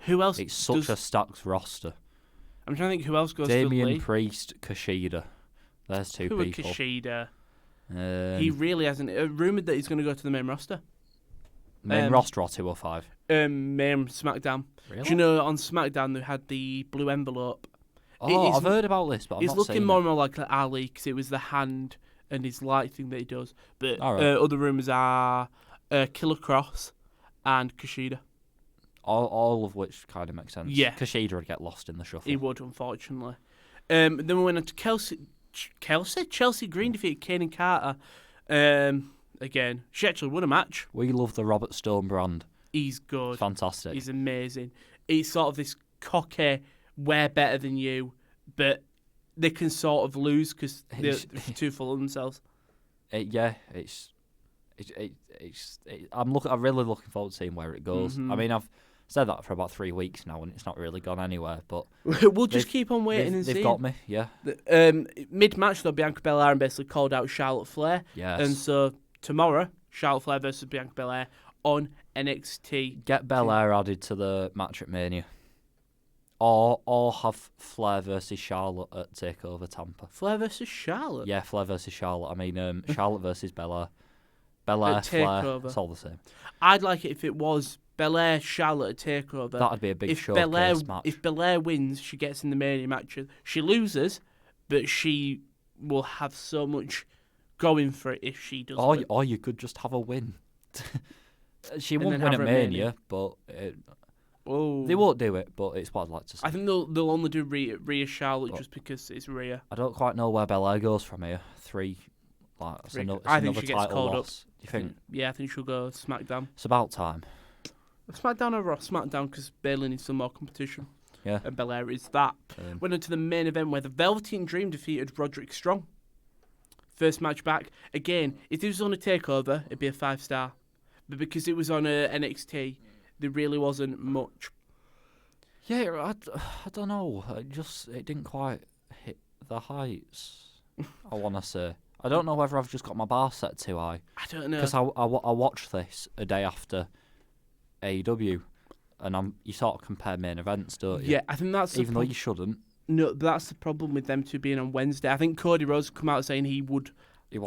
Who else? It's such a stacked roster. I'm trying to think who else goes Damian to Lee. Priest, Kushida. There's two Who people. Kushida? He really hasn't. Rumoured that he's going to go to the main roster. Main roster or 205? Main SmackDown. Really? Do you know on SmackDown they had the blue envelope? Oh, I've heard about this, but I'm He's not looking seeing more it. and more like Ali because it was the hand and his light thing that he does. But All right. other rumours are Killer Cross and Kushida. All of which kind of makes sense. Yeah. Kushida would get lost in the shuffle. He would, unfortunately. Then we went on to Chelsea Green defeated Kane and Carter. Again, she actually won a match. We love the Robert Stone brand. He's good. It's fantastic. He's amazing. He's sort of this cocky, we're better than you, but they can sort of lose because they're too full of themselves. I'm really looking forward to seeing where it goes. Mm-hmm. I mean, I've said that for about 3 weeks now, and it's not really gone anywhere. But we'll just keep on waiting and seeing. They've got me, yeah. Mid-match, though, Bianca Belair basically called out Charlotte Flair. Yes. And so tomorrow, Charlotte Flair versus Bianca Belair on NXT. Get Belair added to the match at Mania. Or have Flair versus Charlotte at TakeOver Tampa. Flair versus Charlotte? Yeah, Flair versus Charlotte. I mean, Charlotte versus Belair. Belair, Flair, it's all the same. I'd like it if it was Belair, Charlotte at TakeOver. That'd be a big showcase match. If Belair wins, she gets in the Mania matches. She loses, but she will have so much going for it if she does. Or you could just have a win. She won't then win have at her at Mania, Mania. but Oh. they won't do it. But it's what I'd like to see. I think they'll only do Rhea Charlotte just because it's Rhea. I don't quite know where Belair goes from here. It's I think she gets title called loss. up. You think? Yeah, I think she'll go SmackDown. It's about time. SmackDown or Raw? SmackDown because Bayley needs some more competition. Yeah. And Belair is that. Same. Went into the main event where the Velveteen Dream defeated Roderick Strong. First match back. Again, if it was on a TakeOver, it'd be a 5-star. But because it was on a NXT, there really wasn't much. Yeah, I don't know. It didn't quite hit the heights, I want to say. I don't know whether I've just got my bar set too high. I don't know. Because I watched this a day after AEW, and you sort of compare main events, don't you? Yeah, I think that's even though you shouldn't. No, but that's the problem with them two being on Wednesday. I think Cody Rhodes come out saying he would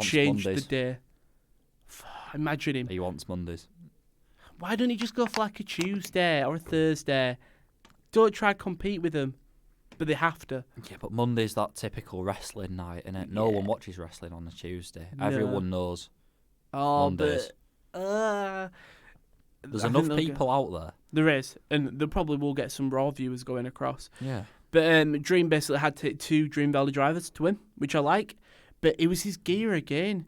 change Mondays. the day. Imagine him. He wants Mondays. Why don't he just go for like a Tuesday or a Thursday? Don't try to compete with them, but they have to. Yeah, but Monday's that typical wrestling night, innit? No one watches wrestling on a Tuesday. No. Everyone knows Oh, Mondays. but There's I enough think they'll people out there. There is, and they probably will get some Raw viewers going across. Yeah. But Dream basically had to hit 2 Dream Valley drivers to win, which I like. But it was his gear again.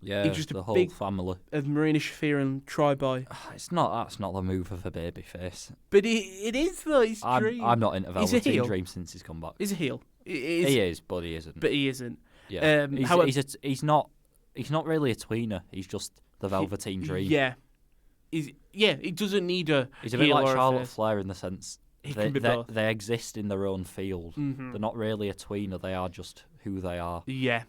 Yeah, He's just the a whole big family. Of Marina Shafir and Troy Boy. That's not the move of a babyface. But it is though. It's Dream. I'm not into He's a Velveteen heel. Dream since he's come back. He's a heel. He is, but he isn't. But he isn't. Yeah. However, He's not really a tweener. He's just the Velveteen Dream. Yeah. He doesn't need a He's a bit heel like or a Charlotte face. Flair in the sense He can be both. they exist in their own field. Mhm. They're not really a tweener. They are just who they are. Yeah.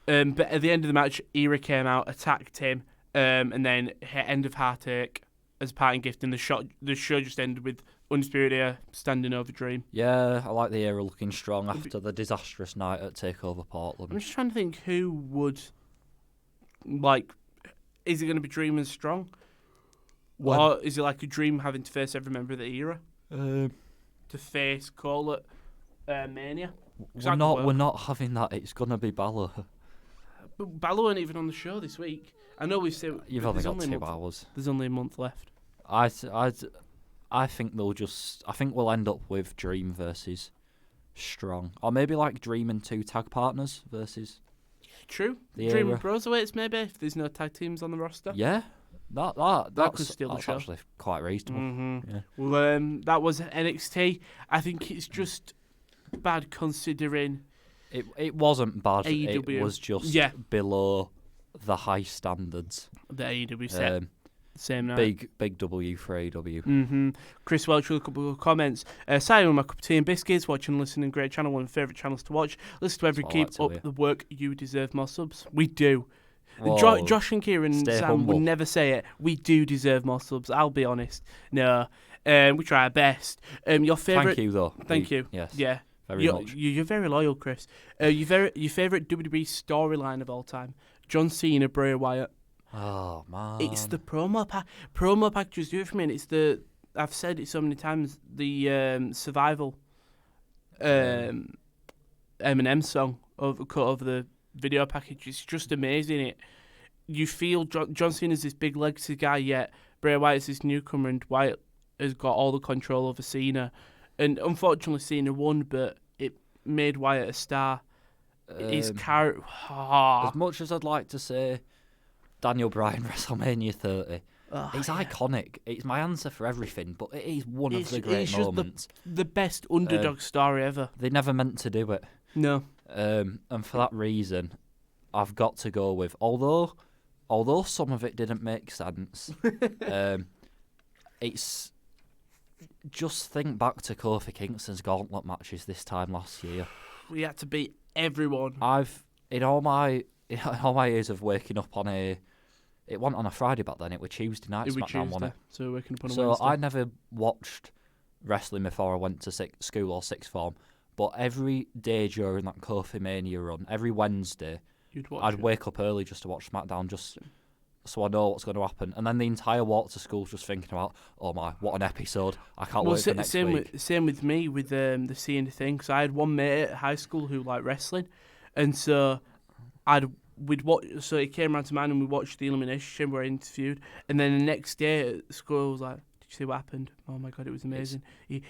But at the end of the match, Era came out, attacked him, and then hit End of Heartache as parting gift, and the show just ended with Undisputed Era standing over Dream. Yeah, I like the era looking strong after the disastrous night at TakeOver I'm Portland. just trying to think who would, like, is it going to be Dream and Strong? Or is it like a Dream having to face every member of the Era? To face Cole at Mania? We're not having that. It's gonna be Balor. But Balor weren't even on the show this week. I know we've said You've only got 2 hours. There's only a month left. I think we'll end up with Dream versus Strong, or maybe like Dream and 2 tag partners versus. True. The Dream Era. and Broserweights maybe if there's no tag teams on the roster. Yeah, that's could steal the that's show. actually quite reasonable. Mm-hmm. Yeah. Well, that was NXT. I think it's just bad considering It wasn't bad. AEW. It was just Yeah. below the high standards. the AEW set. Same night. Big W for AW. Chris Welch with a couple of comments. Simon, my cup of tea and biscuits. Watching and listening, great channel. One of my favourite channels to watch. Listen to every keep up the work. You deserve more subs. We do. Josh and Kieran and Sam would never say it. We do deserve more subs. I'll be honest. No. We try our best. Your favourite. Thank you though. Thank you. Yes. Yeah. Very much. You're very loyal, Chris. Your favourite WWE storyline of all time. John Cena, Bray Wyatt. Oh man, it's the promo pack. Promo packages do it for me. And it's the I've said it so many times. The Survival, Eminem song cut over the video package. It's just amazing. You feel John Cena's this big legacy guy, yet Bray Wyatt's this newcomer, and Wyatt has got all the control over Cena. And unfortunately, Cena won, but it made Wyatt a star. His character. As much as I'd like to say Daniel Bryan WrestleMania 30, it's iconic. It's my answer for everything, but it is one of the great moments. The best underdog story ever. They never meant to do it. No. And for that reason, I've got to go with, although some of it didn't make sense, it's just think back to Kofi Kingston's gauntlet matches this time last year. We had to beat everyone. In all my years of waking up on it wasn't on a Friday back then, it was Tuesday night. It was SmackDown, Tuesday, wasn't it? so waking up on a So Wednesday. I never watched wrestling before I went to school or sixth form, but every day during that Kofi Mania run, every Wednesday, I'd wake up early just to watch SmackDown, just so I know what's going to happen. And then the entire walk to school just thinking about, oh my, what an episode. I can't wait for next week. Same with me with the seeing the thing, because I had one mate at high school who liked wrestling, and so we'd watch. So he came around to mine and we watched the Elimination Chamber where I interviewed, and then the next day at school I was like, "Did you see what happened? Oh my god, it was amazing." He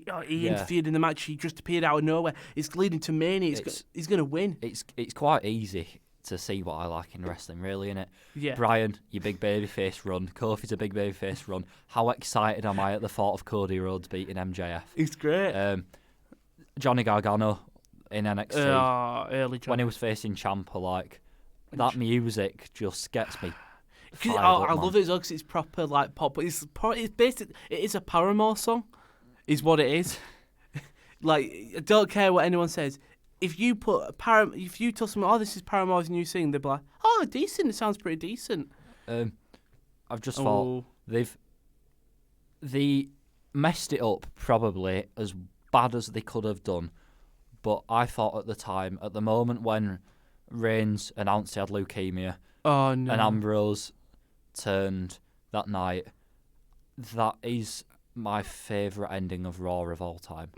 interfered in the match. He just appeared out of nowhere. It's leading to Mania. He's going to win. It's quite easy to see what I like in wrestling, really, innit? Yeah. Brian, your big babyface run. Kofi's a big babyface run. How excited am I at the thought of Cody Rhodes beating MJF? It's great. Johnny Gargano in NXT. Early Johnny. When he was facing Ciampa, like, that music just gets me. I love it as well because it's proper like pop. It's basically, it is a Paramore song, is what it is. Like, I don't care what anyone says. If you if you tell someone, "Oh, this is Paramore's new thing," they'll be like, "Oh, decent. It sounds pretty decent." I've just thought they messed it up probably as bad as they could have done, but I thought at the time, at the moment when Reigns announced he had leukemia, and Ambrose turned that night, that is my favourite ending of Raw of all time.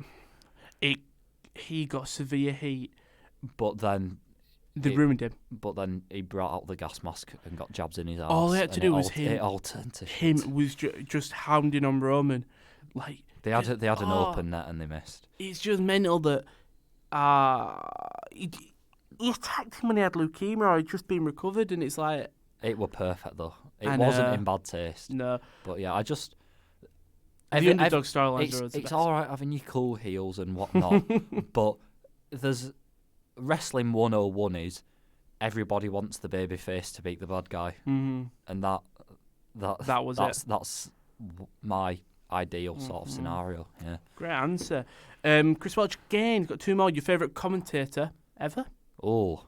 He got severe heat, but then they ruined him. But then he brought out the gas mask and got jabs in his arse. All they had to do was it all turned to him shit. was just hounding on Roman. Like they had an open net and they missed. It's just mental that he attacked him when he had leukemia or he'd just been recovered, and it's like it were perfect though. It wasn't in bad taste. No, but yeah, I just. The underdog storylines it's all right having your cool heels and whatnot, but there's wrestling 101 is everybody wants the babyface to beat the bad guy, and that's my ideal sort of scenario. Yeah, great answer. Chris Welch again got two more. Your favourite commentator ever? Oh,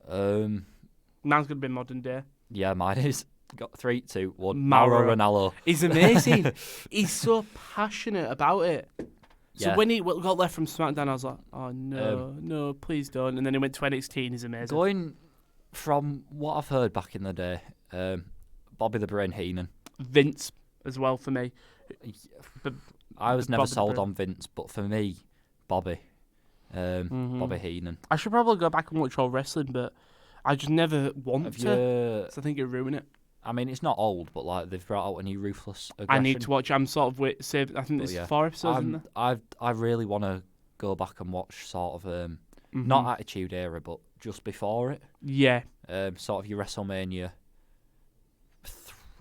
mine's gonna be modern day. Yeah, mine is. Got 3, 2, 1. Mauro Ranallo. He's amazing. He's so passionate about it. So yeah. when he got left from SmackDown, I was like, oh no, please don't. And then he went to NXT and he's amazing. Going from what I've heard back in the day, Bobby the Brain Heenan. Vince as well for me. I was never sold on Vince, but for me, Bobby. Bobby Heenan. I should probably go back and watch all wrestling, but I just never want to. So I think it'd ruin it. I mean, it's not old, but like they've brought out a new Ruthless Aggression. I need to watch. I'm sort of saved. I think there's 4 episodes in there. I really want to go back and watch sort of not Attitude Era, but just before it. Yeah. Sort of your WrestleMania.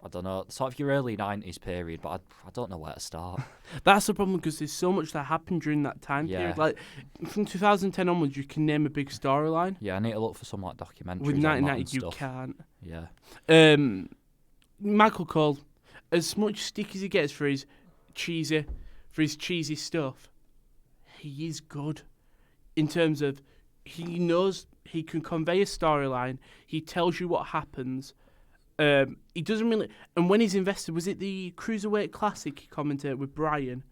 I don't know, sort of your early 90s period, but I don't know where to start. That's the problem because there's so much that happened during that time period. Like from 2010 onwards, you can name a big storyline. Yeah, I need to look for some like documentaries. With 1990, you can't. Yeah. Michael Cole, as much stick as he gets for his cheesy stuff, he is good in terms of he knows he can convey a storyline. He tells you what happens. He doesn't really, and when he's invested, was it the Cruiserweight Classic he commentated with Brian,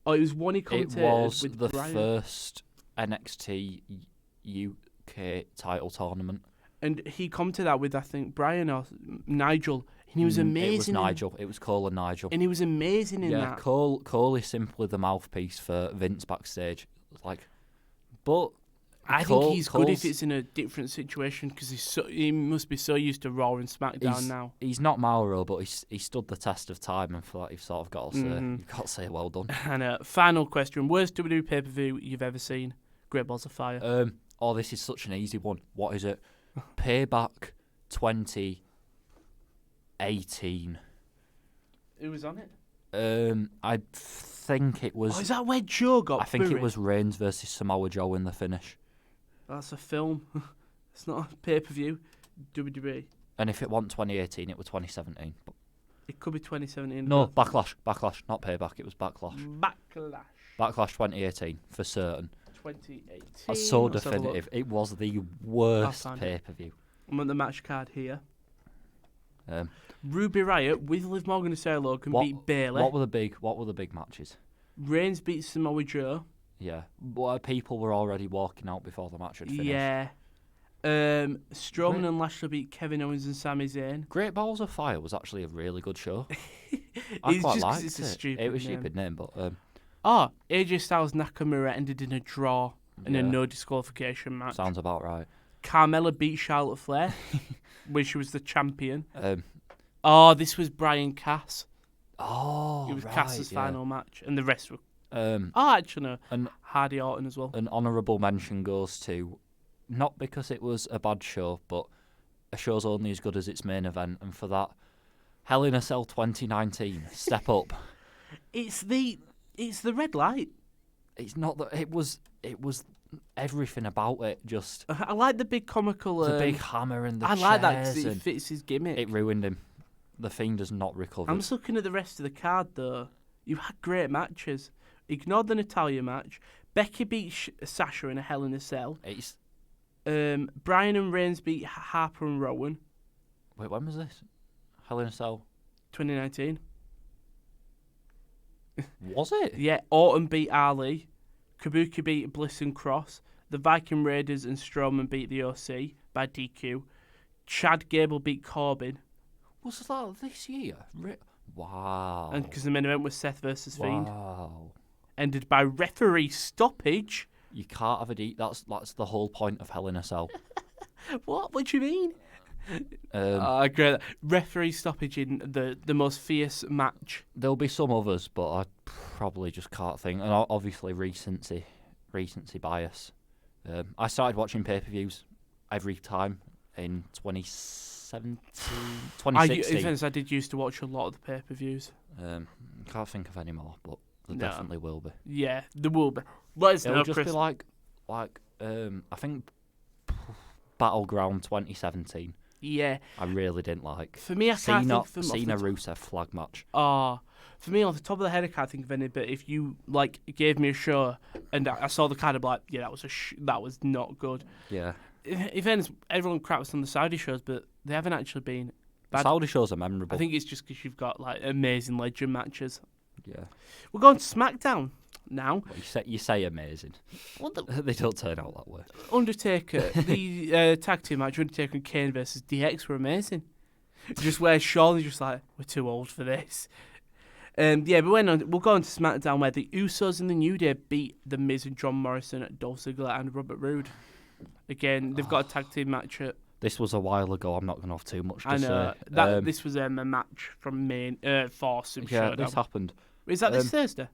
or it was one he commentated with the Brian? first NXT UK title tournament. And he commented that with, I think, Brian or Nigel. And he was amazing. It was Nigel. It was Cole and Nigel. And he was amazing in that. Yeah, Cole is simply the mouthpiece for Vince backstage. But I think he's good if it's in a different situation because he must be so used to Raw and SmackDown now. He's not Mauro, but he stood the test of time, and for that you've sort of got to say, you've got to say well done. And final question: worst WWE pay-per-view you've ever seen? Great Balls of Fire. This is such an easy one. What is it? Payback 2018. Who was on it? I think it was. Oh, is that where Joe got? I think buried? it was Reigns versus Samoa Joe in the finish. That's a film. It's not a pay-per-view. WWE. And if it wasn't 2018, it was 2017. But It could be 2017. no, Backlash, not Payback. It was Backlash. Backlash. 2018 for certain. 2018. That's so Let's have a definitive. look. It was the worst found it. pay-per-view. I'm on the match card here. Um, Ruby Riott with Liv Morgan and Sarah Logan beat Bayley. What were the big matches? Reigns beat Samoa Joe. Yeah, well, people were already walking out before the match had finished. Yeah. Strowman and Lashley beat Kevin Owens and Sami Zayn. Great Balls of Fire was actually a really good show. I It's quite just 'cause liked it's a it. stupid It was a name. stupid name, but AJ Styles Nakamura ended in a draw in a Yeah. no disqualification match. sounds about right. Carmella beat Charlotte Flair when she was the champion. Um, This was Brian Cass. oh, It was right, Cass's yeah. final match, and the rest were. Um, Actually, no. and Hardy Orton as well. an honourable mention goes to, not because it was a bad show, but a show's only as good as its main event, and for that, Hell in a Cell 2019, step up. It's the red light. It's not that it was everything about it. Just I like the big comical. the big hammer and the I like that chairs because it and fits his gimmick. it ruined him. The Fiend has not recovered. I'm just looking at the rest of the card though. You had great matches. Ignore the Natalia match. Becky beat Sasha in a Hell in a Cell. It's Bryan and Reigns beat Harper and Rowan. wait, when was this? Hell in a Cell. 2019. Was it? Yeah, Orton beat Ali. Kabuki beat Bliss and Cross. The Viking Raiders and Strowman beat the OC by DQ. Chad Gable beat Corbin. Was that this year? Wow. And because the main event was Seth versus Fiend. Wow. Ended by referee stoppage. You can't have a deep. That's the whole point of Hell in a Cell. What? What do you mean? Great. Referee stoppage in the most fierce match. There'll be some others, but I probably just can't think. And obviously recency bias. I started watching pay-per-views every time in 2016. I did used to watch a lot of the pay-per-views. Can't think of any more, but there No. definitely will be. Yeah, there will be. Let us It'll know, just Chris. be like I think Battleground 2017. Yeah. I really didn't like. For me, I can't think of them off the Cena top. Rusev flag match. For me, off the top of the head, I can't think of any. But if you gave me a show and I saw the card, I'd be like, yeah, that was not good. Yeah. If everyone craps on the Saudi shows, but they haven't actually been bad. Saudi shows are memorable. I think it's just because you've got amazing legend matches. Yeah. We're going to SmackDown now. Well, you say amazing. They don't turn out that way. Undertaker, the tag team match, Undertaker and Kane versus DX were amazing. Just where Sean is just like, we're too old for this. We'll go on to SmackDown where the Usos and the New Day beat The Miz and John Morrison, Dolph Ziggler and Robert Roode. Again, they've got a tag team match at... This was a while ago. I'm not going to have too much to say. I know. This was a match from for Super Yeah, Showdown. this happened. Is that this Thursday?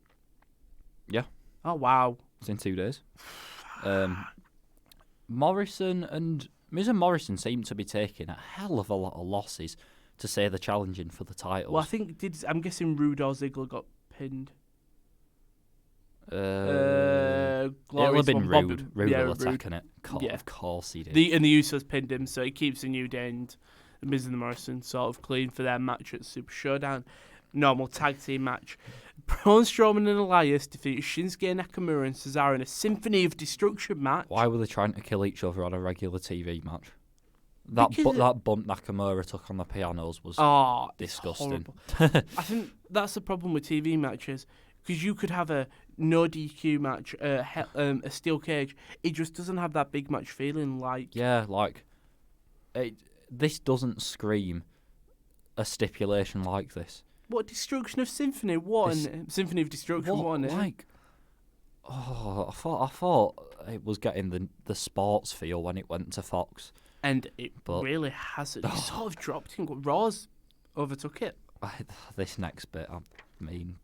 Yeah. Oh, wow. It's in 2 days. Morrison and Miz and Morrison seem to be taking a hell of a lot of losses to say they're challenging for the titles. Well, I'm guessing Roode or Ziggler got pinned. It'll have been Rude. Rude will have taken it. Yeah. Of course he did. The Usos pinned him, so he keeps the New Day and The Miz and the Morrison sort of clean for their match at Super Showdown. Normal tag team match. Braun Strowman and Elias defeat Shinsuke Nakamura and Cesaro in a Symphony of Destruction match. Why were they trying to kill each other on a regular TV match? Because That bump Nakamura took on the pianos was disgusting. I think that's the problem with TV matches, because you could have a no DQ match, a steel cage. It just doesn't have that big match feeling. This doesn't scream a stipulation like this. What, Destruction of Symphony? Symphony of Destruction one. I thought it was getting the sports feel when it went to Fox. And it really hasn't. It sort of dropped in. Raw's overtook it. This next bit, I mean...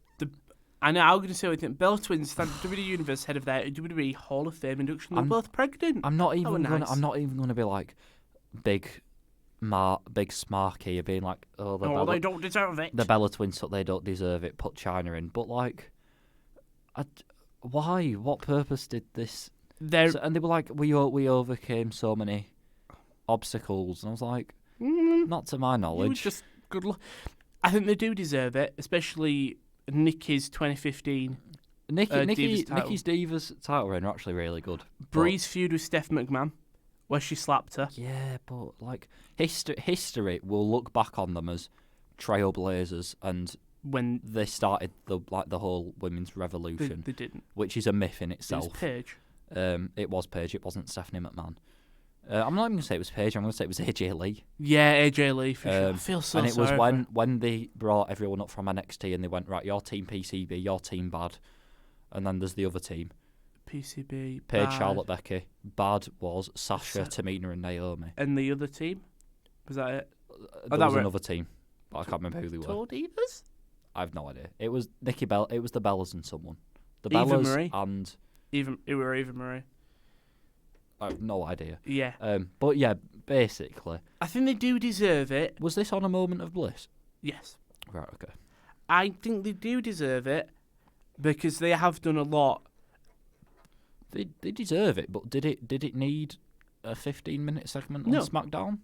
I know, I'm going to say everything. Bella Twins stand WWE Universe head of their WWE Hall of Fame induction. They're both pregnant. I'm not even going to be like big smarky, being like, they don't deserve it. The Bella Twins, they don't deserve it. Put China in, but like, why? What purpose did this? And they were like, we overcame so many obstacles, and I was like, not to my knowledge. Just good luck. I think they do deserve it, especially Nikki's 2015. Nikki's Divas title reign are actually really good. Bree's feud with Steph McMahon, where she slapped her. Yeah, but like history will look back on them as trailblazers, and when they started the whole women's revolution, they didn't, which is a myth in itself. It was Paige. It was Paige. It wasn't Stephanie McMahon. I'm not even going to say it was Paige. I'm going to say it was AJ Lee. Yeah, AJ Lee for sure. I feel so sorry. And it was when they brought everyone up from NXT and they went, right, your team PCB, your team Bad, and then there's the other team. PCB, Paige, Bad. Charlotte, Becky. Bad was Sasha, Tamina, and Naomi. And the other team? Was that it? There was another team, but I can't remember who they were. Tour Divas? I have no idea. It was Nikki Bella. It was the Bellas and someone. The Eva Bellas Marie. and it were Eva Marie. I have no idea. Yeah. But yeah, basically, I think they do deserve it. Was this on a Moment of Bliss? Yes. Right. Okay. I think they do deserve it because they have done a lot. They deserve it, but did it need a 15-minute segment on SmackDown?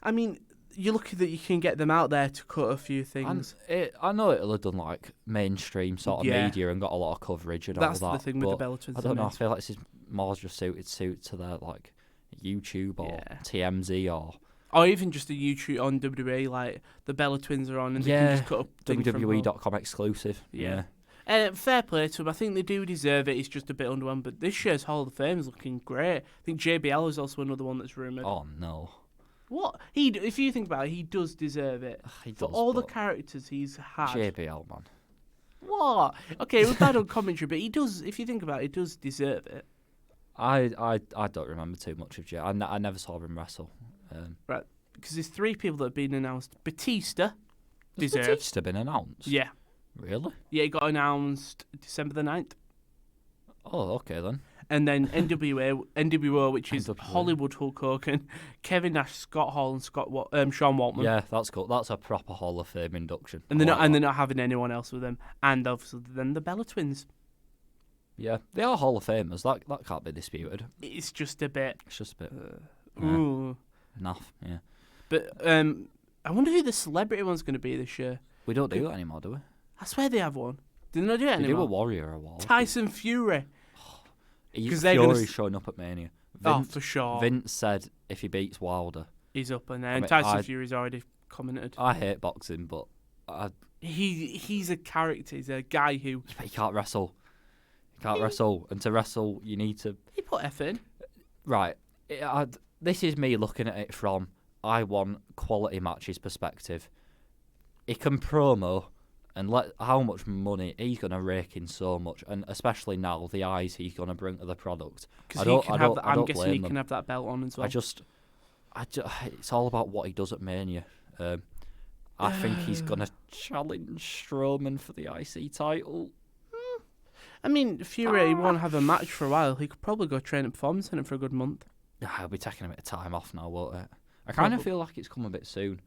I mean, you're lucky that you can get them out there to cut a few things. I know it'll have done like mainstream sort of media and got a lot of coverage and That's all that. That's the thing with the Bella Twins. I don't know. I feel like this is more just suited to their like YouTube or TMZ or even just a YouTube on WWE, like the Bella Twins are on, and they can just cut up WWE.com exclusive. Yeah. Fair play to them. I think they do deserve it. It's just a bit underwhelming. But this year's Hall of Fame is looking great. I think JBL is also another one that's rumoured. Oh, no. What? If you think about it, he does deserve it. For all the characters he's had. JBL, man. What? Okay, we're bad on commentary, but he does, if you think about it, he does deserve it. I don't remember too much of JBL. I never saw him wrestle. Right. Because there's 3 people that have been announced. Batista deserves. Has Batista been announced? Yeah. Really? Yeah, he got announced December the 9th. Oh, okay then. And then NWO, which is Hollywood Hulk Hogan, Kevin Nash, Scott Hall, and Sean Waltman. Yeah, that's cool. That's a proper Hall of Fame induction. And they're not having anyone else with them. And obviously then the Bella Twins. Yeah, they are Hall of Famers. That can't be disputed. It's just a bit. Ooh. Naff, yeah. But I wonder who the celebrity one's going to be this year. We don't do it anymore, do we? I swear they have one. Did they not do it anymore? They do a Warrior Award. Tyson Fury. Because Fury's showing up at Mania. For sure. Vince said if he beats Wilder, he's up, and Tyson Fury's already commented. I hate boxing, but he's a character. He's a guy who. But he can't wrestle. And to wrestle, you need to. He put F in. Right. This is me looking at it from I want quality matches perspective. He can promo. And how much money he's going to rake in so much, and especially now the eyes he's going to bring to the product. Because I'm guessing he can have that belt on as well. It's all about what he does at Mania. I think he's going to challenge Strowman for the IC title. I mean, Fury won't have a match for a while. He could probably go train at Performance Center for a good month. He'll be taking a bit of time off now, won't it? I kind of feel like it's come a bit soon.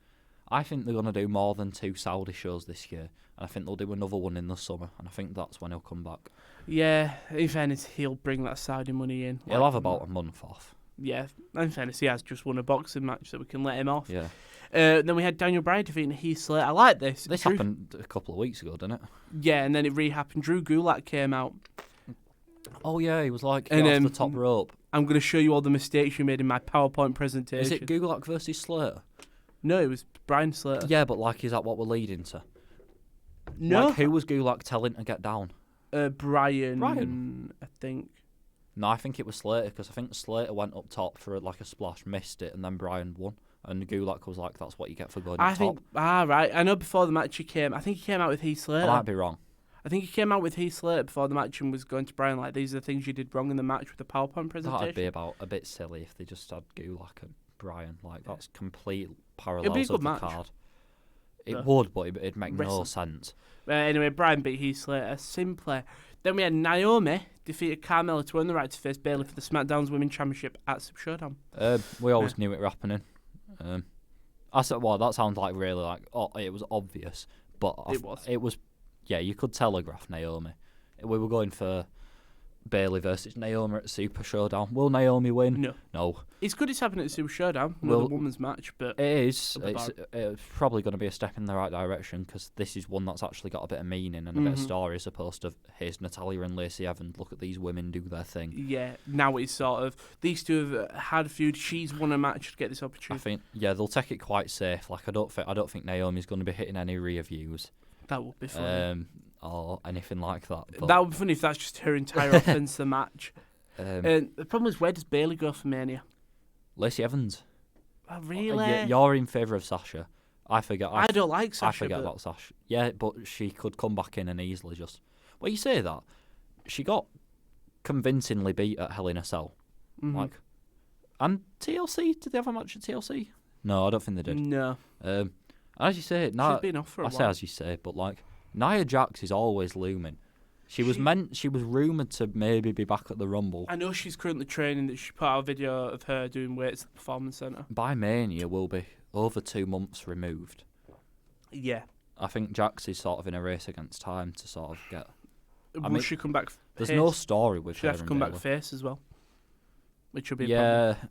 I think they're going to do more than 2 Saudi shows this year. And I think they'll do another one in the summer. And I think that's when he'll come back. Yeah, in fairness, he'll bring that Saudi money in. He'll have about a month off. Yeah, in fairness, he has just won a boxing match, so we can let him off. Yeah. Then we had Daniel Bryan defeating Heath Slater. I like this. This happened a couple of weeks ago, didn't it? Yeah, and then it re-happened. Drew Gulak came out. Oh, yeah, he was like, And, off the top rope. I'm going to show you all the mistakes you made in my PowerPoint presentation. Is it Gulak versus Slater? No, it was Bryan Slater. Yeah, but like, is that what we're leading to? No. Like, who was Gulak telling to get down? Bryan, I think. No, I think it was Slater, because I think Slater went up top for like a splash, missed it, and then Bryan won. And Gulak was like, that's what you get for going up top. Right. I know before the match I think he came out with Heath Slater. I might be wrong. I think he came out with Heath Slater before the match and was going to Bryan like, these are the things you did wrong in the match with the PowerPoint presentation. That'd be about a bit silly if they just had Gulak and Bryan. Like, that's complete parallels of the card. It would, but it'd make no sense. Anyway, Bryan beat Heath Slater simply. Then we had Naomi defeated Carmella to earn the right to face Bayley for the SmackDown's Women's Championship at Super Showdown. We always knew it were happening. I said, well, that sounds like really like, it was obvious, but it was. Yeah, you could telegraph Naomi. We were going for Bayley versus Naomi at Super Showdown. Will Naomi win? No. It's good it's happening at Super Showdown, another women's match, but it is. It's probably going to be a step in the right direction, because this is one that's actually got a bit of meaning and a bit of story, as opposed to here's Natalya and Lacey Evans. Look at these women do their thing. Yeah, now it's sort of these two have had a feud. She's won a match to get this opportunity. I think they'll take it quite safe. Like I don't think Naomi's going to be hitting any rear views. That would be funny. Or anything like that. But that would be funny if that's just her entire offense the match. The problem is, where does Bayley go for Mania? Lacey Evans. Oh, really? You're in favour of Sasha. I don't like Sasha. I forget about Sasha. Yeah, but she could come back in and easily just... Well, you say that. She got convincingly beat at Hell in a Cell. Like, and TLC, did they have a match at TLC? No, I don't think they did. No. As you say, she's been off for a while. I say as you say, but like Nia Jax is always looming. She was rumoured to maybe be back at the Rumble. I know she's currently training. That she put out a video of her doing weights at the Performance Centre. By Mania will be over 2 months removed. Yeah. I think Jax is sort of in a race against time to sort of get... Will she come back There's no story with her. She'd have to come back face as well. Which will be a problem.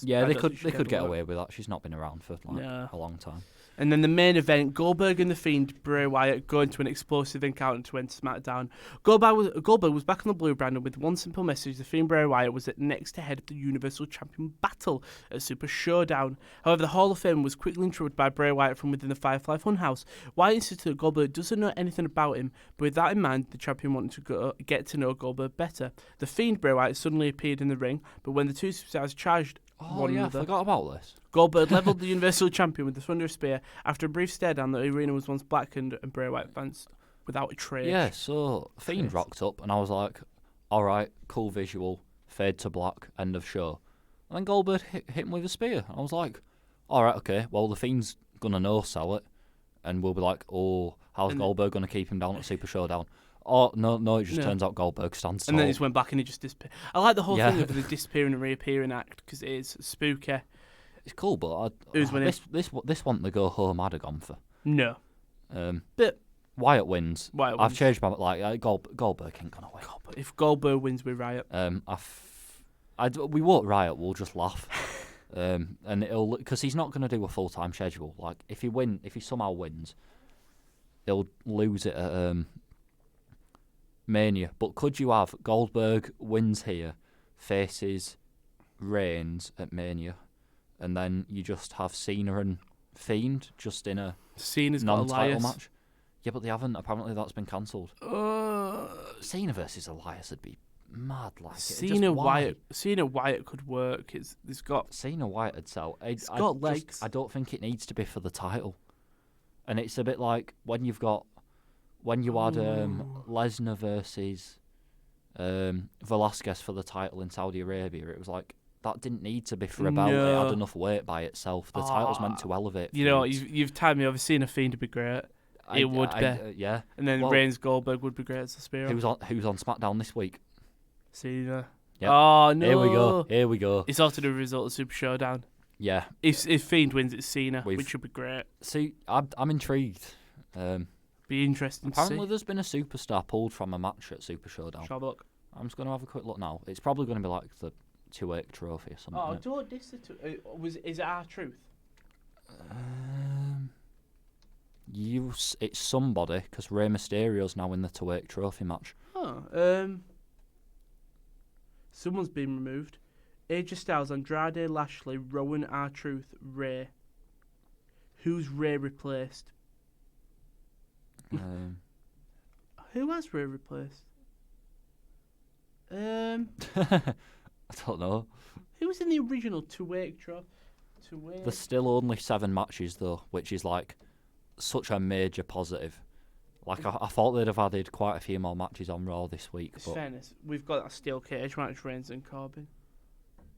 Yeah, they could get away with that. She's not been around for a long time. And then the main event, Goldberg and The Fiend, Bray Wyatt, go into an explosive encounter to enter SmackDown. Goldberg was back on the blue brand, and with one simple message, The Fiend Bray Wyatt was next ahead of the Universal Champion battle at Super Showdown. However, the Hall of Fame was quickly interrupted by Bray Wyatt from within the Firefly Funhouse. Wyatt insisted that Goldberg doesn't know anything about him, but with that in mind, the champion wanted to get to know Goldberg better. The Fiend Bray Wyatt suddenly appeared in the ring, but when the two superstars charged one another... I forgot about this. Goldberg levelled the Universal Champion with the Thunderous Spear. After a brief stare down, the arena was once blackened and Bray Wyatt advanced without a trace. Yeah, so Fiend rocked up and I was like, all right, cool visual, fade to black, end of show. And then Goldberg hit him with a spear. I was like, all right, okay, well, the Fiend's going to no-sell it. And we'll be like, oh, how's Goldberg going to keep him down at Super Showdown? Oh, no, it just turns out Goldberg stands tall. And then he just went back and he just disappeared. I like the whole thing of the disappearing and reappearing act because it is spooky. It's cool, but this one the go home I'd have gone for. No. But Wyatt wins. I've changed my Goldberg ain't gonna win. If Goldberg wins, we riot. We won't riot. We'll just laugh. And it'll because he's not gonna do a full time schedule. Like if he somehow wins, he'll lose it at Mania. But could you have Goldberg wins here, faces Reigns at Mania? And then you just have Cena and Fiend just in a non-title match. Yeah, but they haven't. Apparently, that's been cancelled. Cena versus Elias would be mad. Like Cena Wyatt could work. It's got Cena Wyatt would sell. It's got legs. I don't think it needs to be for the title. And it's a bit like when you had Lesnar versus Velasquez for the title in Saudi Arabia. It was like. That didn't need to be for a belt. It had enough weight by itself. The title's meant to elevate. You know, you've timed me over. Seeing a Fiend would be great. It would be. Yeah. And then Reigns Goldberg would be great as a spear. Who's on SmackDown this week? Cena. Yep. Oh no! Here we go. It's also the result of Super Showdown. Yeah. If Fiend wins, it's Cena, which would be great. See, I'm intrigued. Be interesting. Apparently, there's been a superstar pulled from a match at Super Showdown. Shall I look? I'm just going to have a quick look now. It's probably going to be like the 2-8 trophy or something. Oh, don't diss the is it R-Truth? It's somebody, because Rey Mysterio's now in the 2-8 trophy match. Oh, someone's been removed. AJ Styles, Andrade, Lashley, Rowan, R-Truth, Rey. Who's Rey replaced? Who has Rey replaced? I don't know. Who was in the original 2-8 trophy? There's still only 7 matches though, which is like such a major positive. Like I thought they'd have added quite a few more matches on Raw this week. In fairness, we've got that steel cage match, Reigns and Corbin.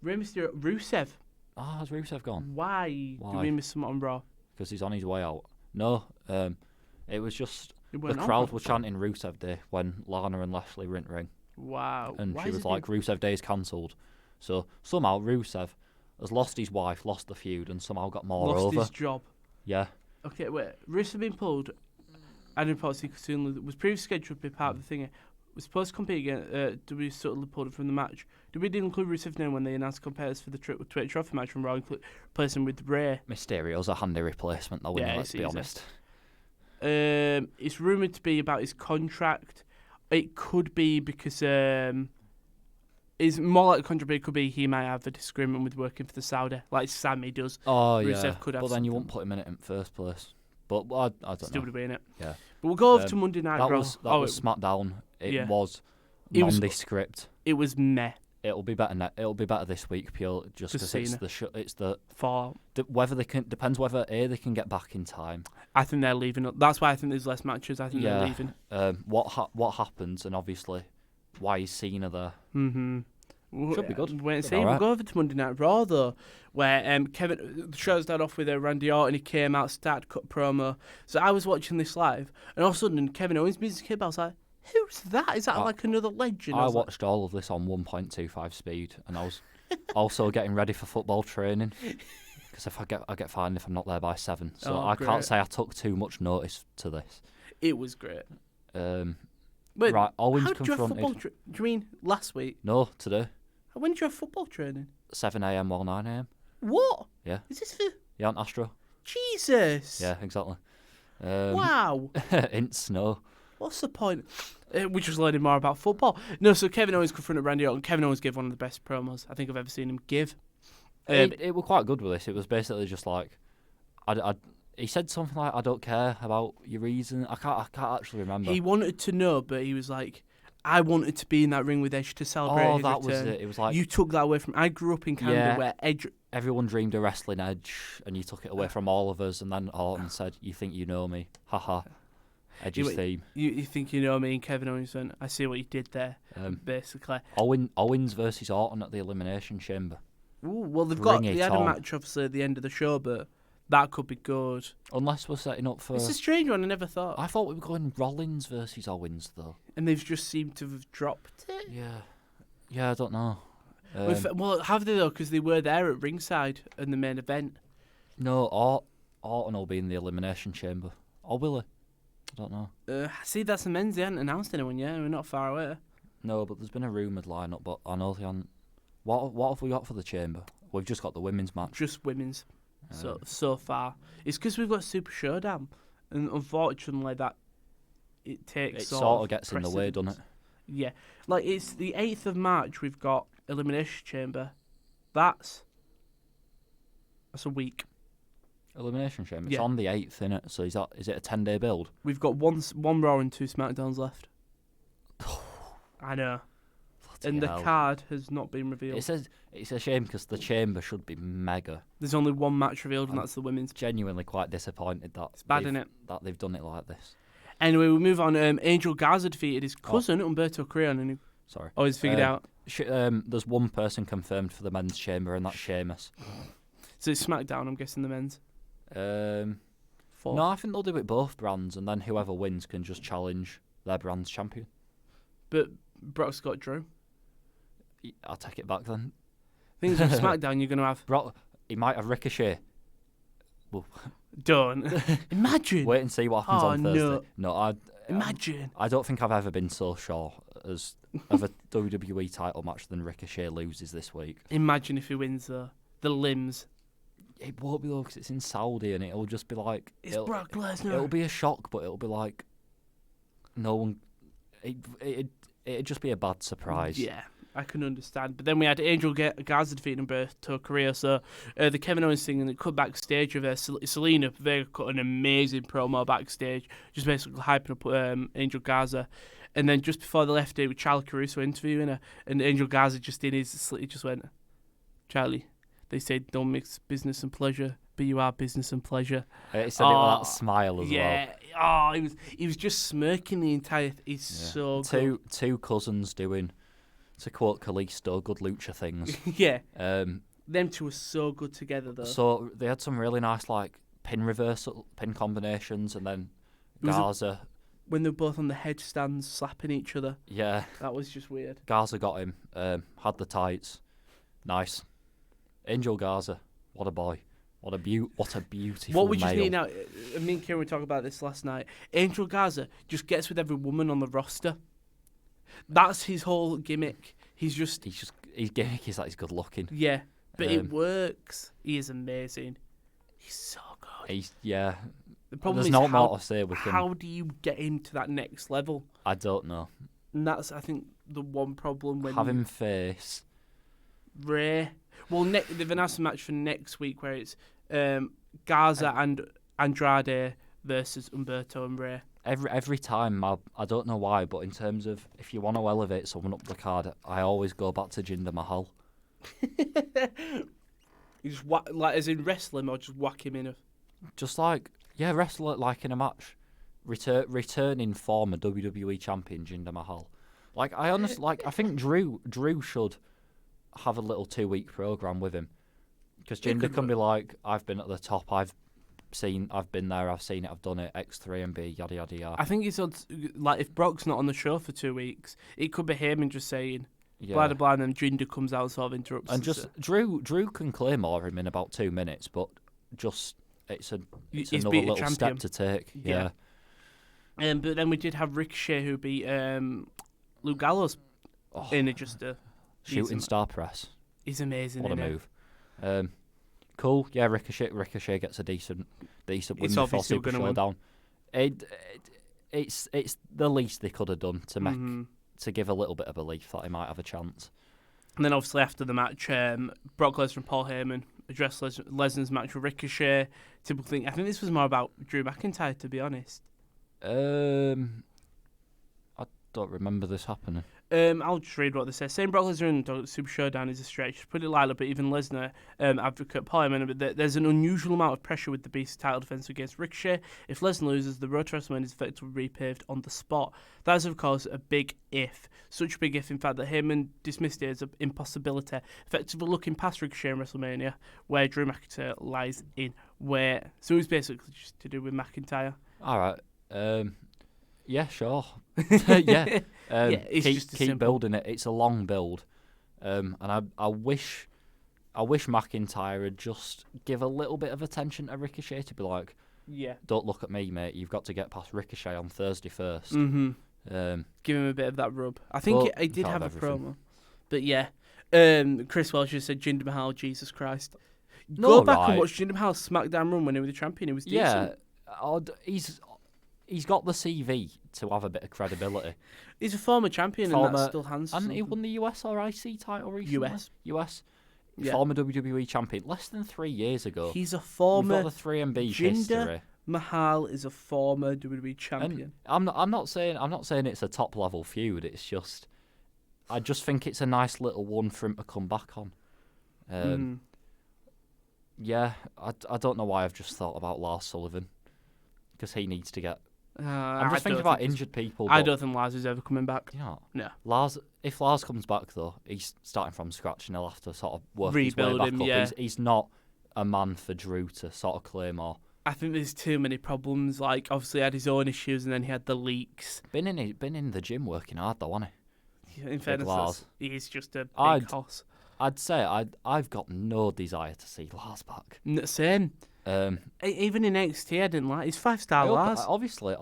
Rey Mysterio, Rusev. Ah, has Rusev gone? Why do we miss something on Raw? Because he's on his way out. No, it was just the went crowd were chanting Rusev Day when Lana and Lashley were in ring. Wow. And she was like, Rusev Day is cancelled. So somehow Rusev has lost his wife, lost the feud, and somehow got more lost over. His job. Yeah. Okay, wait. Rusev been pulled. Adam Policy was previously scheduled to be part of the thing. Was supposed to compete again. We subtly pulled him from the match. Did we include Rusev name when they announced compares for the Twitch Trophy match from Raw, replacing with Rey? Mysterio's a handy replacement, though. Yeah, let's be honest. It's rumoured to be about his contract. It could be because it's more like a contract, but it could be he might have a disagreement with working for the Saudi, like Sammy does. Oh, Rusev yeah. could have but then you something. won't put him in it in first place. But I don't know. Still would be in it. Yeah. But we'll go over to Monday Night Raw. That was SmackDown. It was nondescript. It was meh. It'll be better. It'll be better this week, purely just because it's the Fallout. Whether they can depends whether they can get back in time. I think they're leaving. That's why I think there's less matches. I think they're leaving. What happens, and obviously why is Cena there? Should be good. Wait and see. We'll go over to Monday Night Raw though, where Kevin the show started off with Randy Orton. He came out, started cut promo. So I was watching this live, and all of a sudden Kevin Owens music came out. I was like, "Who's that? Is that like another legend?" I watched all of this on 1.25 speed, and I was also getting ready for football training because if I get fined if I'm not there by 7. So I can't say I took too much notice to this. It was great. Wait, right, Owens how did you have confronted. do you mean last week? No, today. When did you have football training? 7 a.m. or 9 a.m. What? Yeah. Is this for? Yeah, on Astro. Jesus. Yeah, exactly. Wow. In snow. What's the point? We're just learning more about football. No, so Kevin Owens confronted Randy Orton. Kevin Owens gave one of the best promos I think I've ever seen him give. It was quite good with this. It was basically just like, he said something like, "I don't care about your reason." I can't actually remember. He wanted to know, but he was like, "I wanted to be in that ring with Edge to celebrate his that return." was it. It was like, you took that away from. I grew up in Canada where Edge. Everyone dreamed of wrestling Edge, and you took it away from all of us. And then Orton said, "You think you know me? Haha." Edge's theme. You think you know me, and Kevin Owens went, "I see what you did there." Basically, Owens versus Orton at the Elimination Chamber. Ooh, well, they had a match obviously at the end of the show, but that could be good. Unless we're setting up for. It's a strange one. I never thought. I thought we were going Rollins versus Owens though. And they've just seemed to have dropped it. Yeah, I don't know. Well, have they though? Because they were there at ringside in the main event. No, Orton will be in the Elimination Chamber. Or will he? I don't know. See, that's the men's. They hadn't announced anyone yet. We're not far away. No, but there's been a rumoured lineup. But I know they haven't. What have we got for the Chamber? We've just got the women's match. Just women's. So far, it's because we've got Super Showdown, and unfortunately that it takes. It sort of gets precedence. in the way, doesn't it? Yeah, like it's the 8th of March. We've got Elimination Chamber. That's a week. Elimination Chamber. It's Yeah. on the 8th, isn't it? So is it a 10-day build? We've got one Raw and 2 SmackDowns left. I know. And the card has not been revealed. It says it's a shame because the Chamber should be mega. There's only one match revealed, and that's the women's. Genuinely quite disappointed that It's bad, innit? that they've done it like this. Anyway, we move on. Angel Garza defeated his cousin, Humberto Carrillo, and he Sorry. always figured out. There's one person confirmed for the men's chamber, and that's Sheamus. So it's SmackDown, I'm guessing, the men's. No, I think they'll do it both brands, and then whoever wins can just challenge their brand's champion. But Brock's got Drew. I'll take it back then. Things with SmackDown, you're going to have... Brock, he might have Ricochet. Don't. Imagine. Wait and see what happens on Thursday. No. Imagine. I don't think I've ever been so sure of a WWE title match than Ricochet loses this week. Imagine if he wins though. The limbs. It won't be though, because it's in Saudi, and it'll just be like It's Brock Lesnar. It'll be a shock, but it'll be like no one. It'd just be a bad surprise. Yeah, I can understand. But then we had Angel Garza defeating Humberto Carrillo. So the Kevin Owens thing, and they cut backstage of Selena Vega cut an amazing promo backstage, just basically hyping up Angel Garza. And then just before they left it with Charlie Caruso interviewing her, and Angel Garza just in his sleep just went, Charlie, they said don't mix business and pleasure, but you are business and pleasure. He said it with that smile as well. Yeah, he was just smirking the entire. He's so good. Two cousins doing, to quote Kalisto, good lucha things. Yeah. Them two were so good together though. So they had some really nice like pin combinations, and then Garza. When they were both on the headstands slapping each other. Yeah. That was just weird. Garza got him. Had the tights. Nice. Angel Garza. What a boy. What a beautiful What we just male. need now, me and Kieran were talking about this last night, Angel Garza just gets with every woman on the roster. That's his whole gimmick. His gimmick is that he's good looking. Yeah, but it works. He is amazing. He's so good. The problem There's is not more to say with him. How do you get him to that next level? I don't know. And that's, I think, the one problem when have him face Ray. Well, they've announced a match for next week where it's Garza and Andrade versus Humberto and Ray. Every time, I don't know why, but in terms of if you want to elevate someone up the card, I always go back to Jinder Mahal. You just whack, like as in wrestling, or just whack him in a. Just like wrestle like in a match. Returning former WWE champion Jinder Mahal. Like I think Drew should have a little 2-week program with him, because Jinder can be like, I've been at the top, I've been there, I've seen it, I've done it, X3 and B, yada yada yada. I think it's like if Brock's not on the show for 2 weeks, it could be him and just saying blah blah blah, and then Jinder comes out and sort of interrupts. And just Drew can claymore him in about 2 minutes, but just it's another little step to take. Yeah. But then we did have Ricochet who beat Luke Gallows in just a shooting star press. He's amazing. What a move. Cool. Yeah, Ricochet gets a decent win before Super Showdown. It's the least they could have done to make to give a little bit of belief that he might have a chance. And then obviously after the match, Brock Lesnar and Paul Heyman addressed Lesnar's match with Ricochet. Typical thing. I think this was more about Drew McIntyre, to be honest. I don't remember this happening. I'll just read what they say. Saying Brock Lesnar and Super Showdown is a stretch. Put it lightly, but even Lesnar advocate Paul Heyman, there's an unusual amount of pressure with the Beast's title defense against Ricochet. If Lesnar loses, the road to WrestleMania is effectively repaved on the spot. That is, of course, a big if. Such a big if, in fact, that Heyman dismissed it as an impossibility, effectively looking past Ricochet in WrestleMania, where Drew McIntyre lies in where. So it's basically just to do with McIntyre. All right. Yeah, sure. Yeah. Keep building it. It's a long build, and I wish McIntyre would just give a little bit of attention to Ricochet, to be like, don't look at me, mate. You've got to get past Ricochet on Thursday first. Mm-hmm. Give him a bit of that rub. I think he did have a promo, but yeah. Chris Welsh just said Jinder Mahal, Jesus Christ. Go back and watch Jinder Mahal's SmackDown run when he was the champion. He was decent. Yeah, he's got the CV to have a bit of credibility. He's a former champion, and that still hands. And he won the US or IC title recently. US. Yeah. Former WWE champion, less than 3 years ago. He's a former. You've got the 3MB Jinder history. Mahal is a former WWE champion. And I'm not saying it's a top level feud. It's just, I just think it's a nice little one for him to come back on. Yeah, I don't know why I've just thought about Lars Sullivan, because he needs to get. I'm just thinking about injured people. I don't think Lars is ever coming back. Yeah. No. If Lars comes back though, he's starting from scratch, and he'll have to sort of work rebuild his way back him. up. Yeah. He's not a man for Drew to sort of claim or. I think there's too many problems. Like, obviously, he had his own issues, and then he had the leaks. Been in the gym working hard though, hasn't he? In fairness, he's just a big hoss. I'd say I've got no desire to see Lars back. Same. Even in NXT, I didn't like. He's 5-star Lars. Obviously,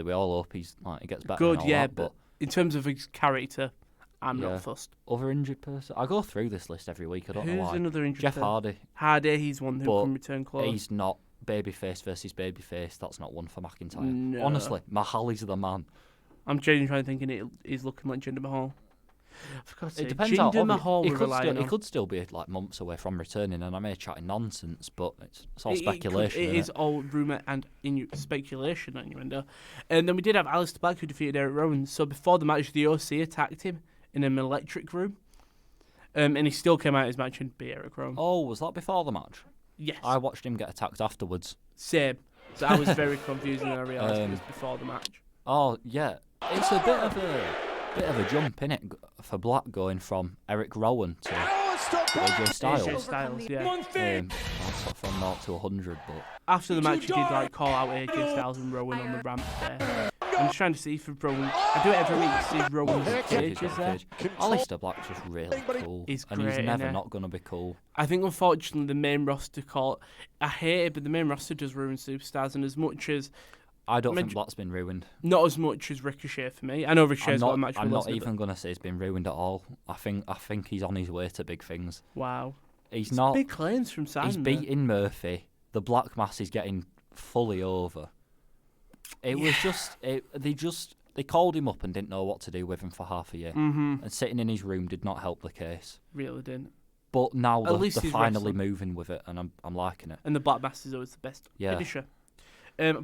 we all hope he gets better. Good, and all yeah, that, but in terms of his character, I'm Yeah. not fussed. Other injured person. I go through this list every week. I don't know Who's why. another injured Jeff person? Hardy. Hardy, he's one who But can return close. He's not babyface versus babyface. That's not one for McIntyre. No. Honestly, Mahali's the man. I'm genuinely trying to think he's looking like Jinder Mahal. For God's It sake, depends how Jinder Mahal he we're could relying still, he on. could still be like months away from returning, and I may chatting nonsense, but it's all It speculation. It is all rumour and speculation, innuendo. And then we did have Aleister Black who defeated Eric Rowan. So before the match, the OC attacked him in an electric room. And he still came out of his match and beat Eric Rowan. Oh, was that before the match? Yes. I watched him get attacked afterwards. Same. So I was very confused and I realised it was before the match. Oh yeah, it's a bit of a jump in it for Black going from Eric Rowan to AJ Styles. AJ Styles, yeah. That's from 0 to 100, but After the match, he did call out AJ Styles and Rowan on the ramp there. I'm just trying to see if Rowan. I do it every week to see if Rowan's cage is there. Aleister Black's just really cool. He's and great, he's never innit? not going to be cool. I think unfortunately the main roster I hate it, but the main roster does ruin superstars, and as much as I don't think Black's been ruined. not as much as Ricochet for me. I know Ricochet's got a match with I'm not Lesnar, even going to say it's been ruined at all. I think he's on his way to big things. Wow. He's not. Big claims from Simon. He's beating Murphy. The Black Mass is getting fully over. It was just they called him up and didn't know what to do with him for half a year. Mm-hmm. And sitting in his room did not help the case. Really didn't. But now least they're he's finally wrestling. moving with it, and I'm liking it. And the Black Mass is always the best Yeah. finisher.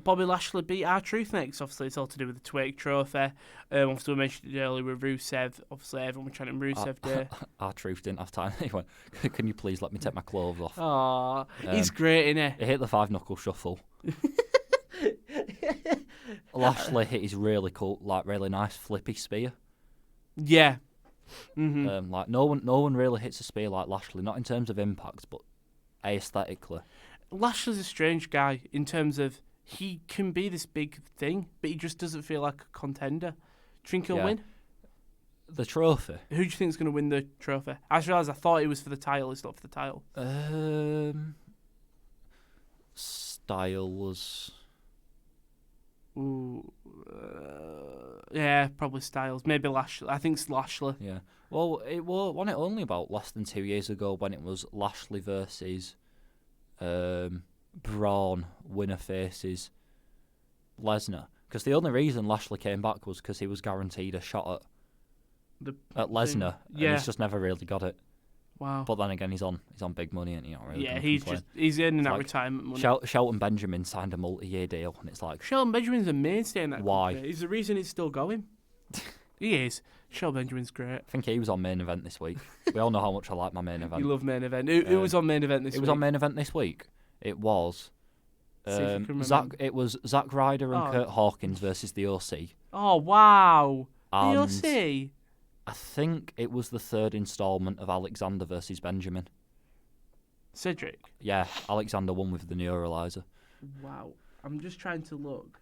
Bobby Lashley beat R-Truth next. Obviously, it's all to do with the Twig Trophy. Obviously, we mentioned it earlier with Rusev. Obviously, everyone was chanting Rusev Day. R-Truth didn't have time. He went, can you please let me take my clothes off? Aw, he's great, innit? He hit the 5-knuckle shuffle. Lashley hit his really cool, really nice flippy spear. Yeah. Mm-hmm. No one really hits a spear like Lashley, not in terms of impact, but aesthetically. Lashley's a strange guy in terms of he can be this big thing, but he just doesn't feel like a contender. Do you think he'll win? The trophy? Who do you think is going to win the trophy? I just realised I thought it was for the title. It's not for the title. Styles. Ooh, yeah, probably Styles. Maybe Lashley. I think it's Lashley. Yeah. Well, wasn't it only about less than 2 years ago when it was Lashley versus Braun, winner faces Lesnar? Because the only reason Lashley came back was because he was guaranteed a shot at Lesnar, and he's just never really got it. Wow. But then again, he's on big money, and really. Yeah, he's earning that retirement money. Shelton Benjamin signed a multi-year deal, and it's like Shelton Benjamin's a mainstay in that. Why? Company. He's the reason it's still going. He is. Shelton Benjamin's great. I think he was on main event this week. We all know how much I like my main event. You love main event. Who was on main event this week? It was on main event this week. It was. It was Zack Ryder and Kurt Hawkins versus the OC. Oh wow! And the OC. I think it was the third instalment of Alexander versus Benjamin. Cedric. Yeah, Alexander won with the neuralizer. Wow! I'm just trying to look.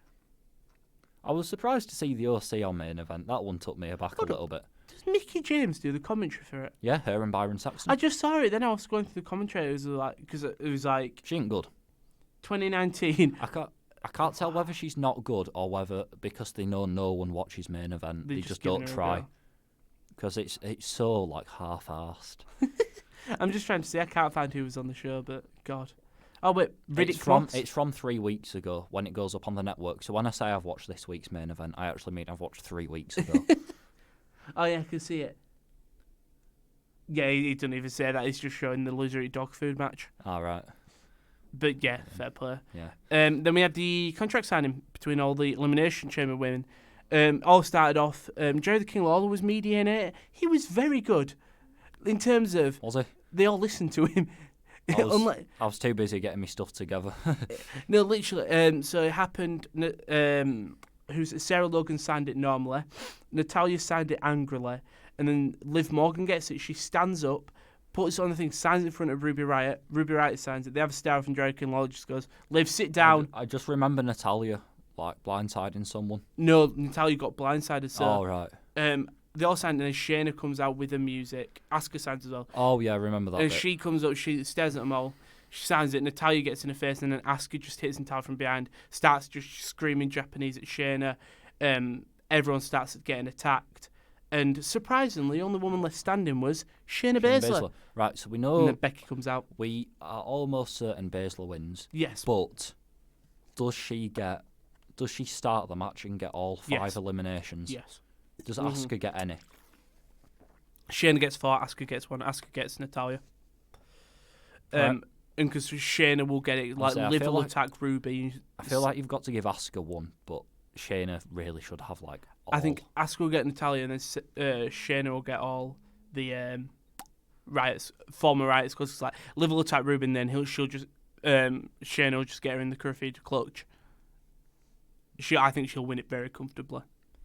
I was surprised to see the OC on main event. That one took me aback a little bit. Does Mickey James do the commentary for it? Yeah, her and Byron Saxton. I just saw it. Then I was going through the commentary. It was like She ain't good. 2019. I can't tell whether she's not good or whether because they know no one watches main event, they just don't try. Because it's so half-arsed. I'm just trying to see. I can't find who was on the show, but God. Oh wait, Riddick it's from 3 weeks ago when it goes up on the network. So when I say I've watched this week's main event, I actually mean I've watched 3 weeks ago. Oh yeah, I can see it. Yeah, he doesn't even say that. He's just showing the loser eat dog food match. All right. But yeah, fair play. Yeah. Then we had the contract signing between all the Elimination Chamber women. All started off. Jerry the King Lawler was mediator. He was very good in terms of. Was he? They all listened to him. I was too busy getting my stuff together. No, literally. So it happened. Sarah Logan signed it normally. Natalia signed it angrily, and then Liv Morgan gets it. She stands up, puts it on the thing, signs it in front of Ruby Riott. Ruby Riott signs it. They have a star from Jerry King Lawler. Just goes, Liv, sit down. I just remember Natalia blindsiding someone. No, Natalia got blindsided. So. Oh right. They all signed, and then Shayna comes out with the music. Asuka signs as well. Oh yeah, I remember that. And bit. she comes up, she stares at them all. She signs it. Natalia gets in her face, and then Asuka just hits Natalia from behind. Starts just screaming Japanese at Shayna. everyone starts getting attacked. And surprisingly, the only woman left standing was Shayna Shayna Baszler. Right, so we And know then Becky comes out. we are almost certain Baszler wins. Yes. But does she start the match and get all 5 eliminations? Yes. Does Asuka get any? Shayna gets 4, Asuka gets 1, Asuka gets Natalya. And because Shayna will get it, like, Liv will attack Ruby. I feel like you've got to give Asuka 1, but Shayna really should have, like, all. I think Asuka will get Natalya, and then Shayna will get all the former Riots, because it's like, Liv will attack Ruby, and then Shayna will just get her in the Kurafida clutch. I think she'll win it very comfortably.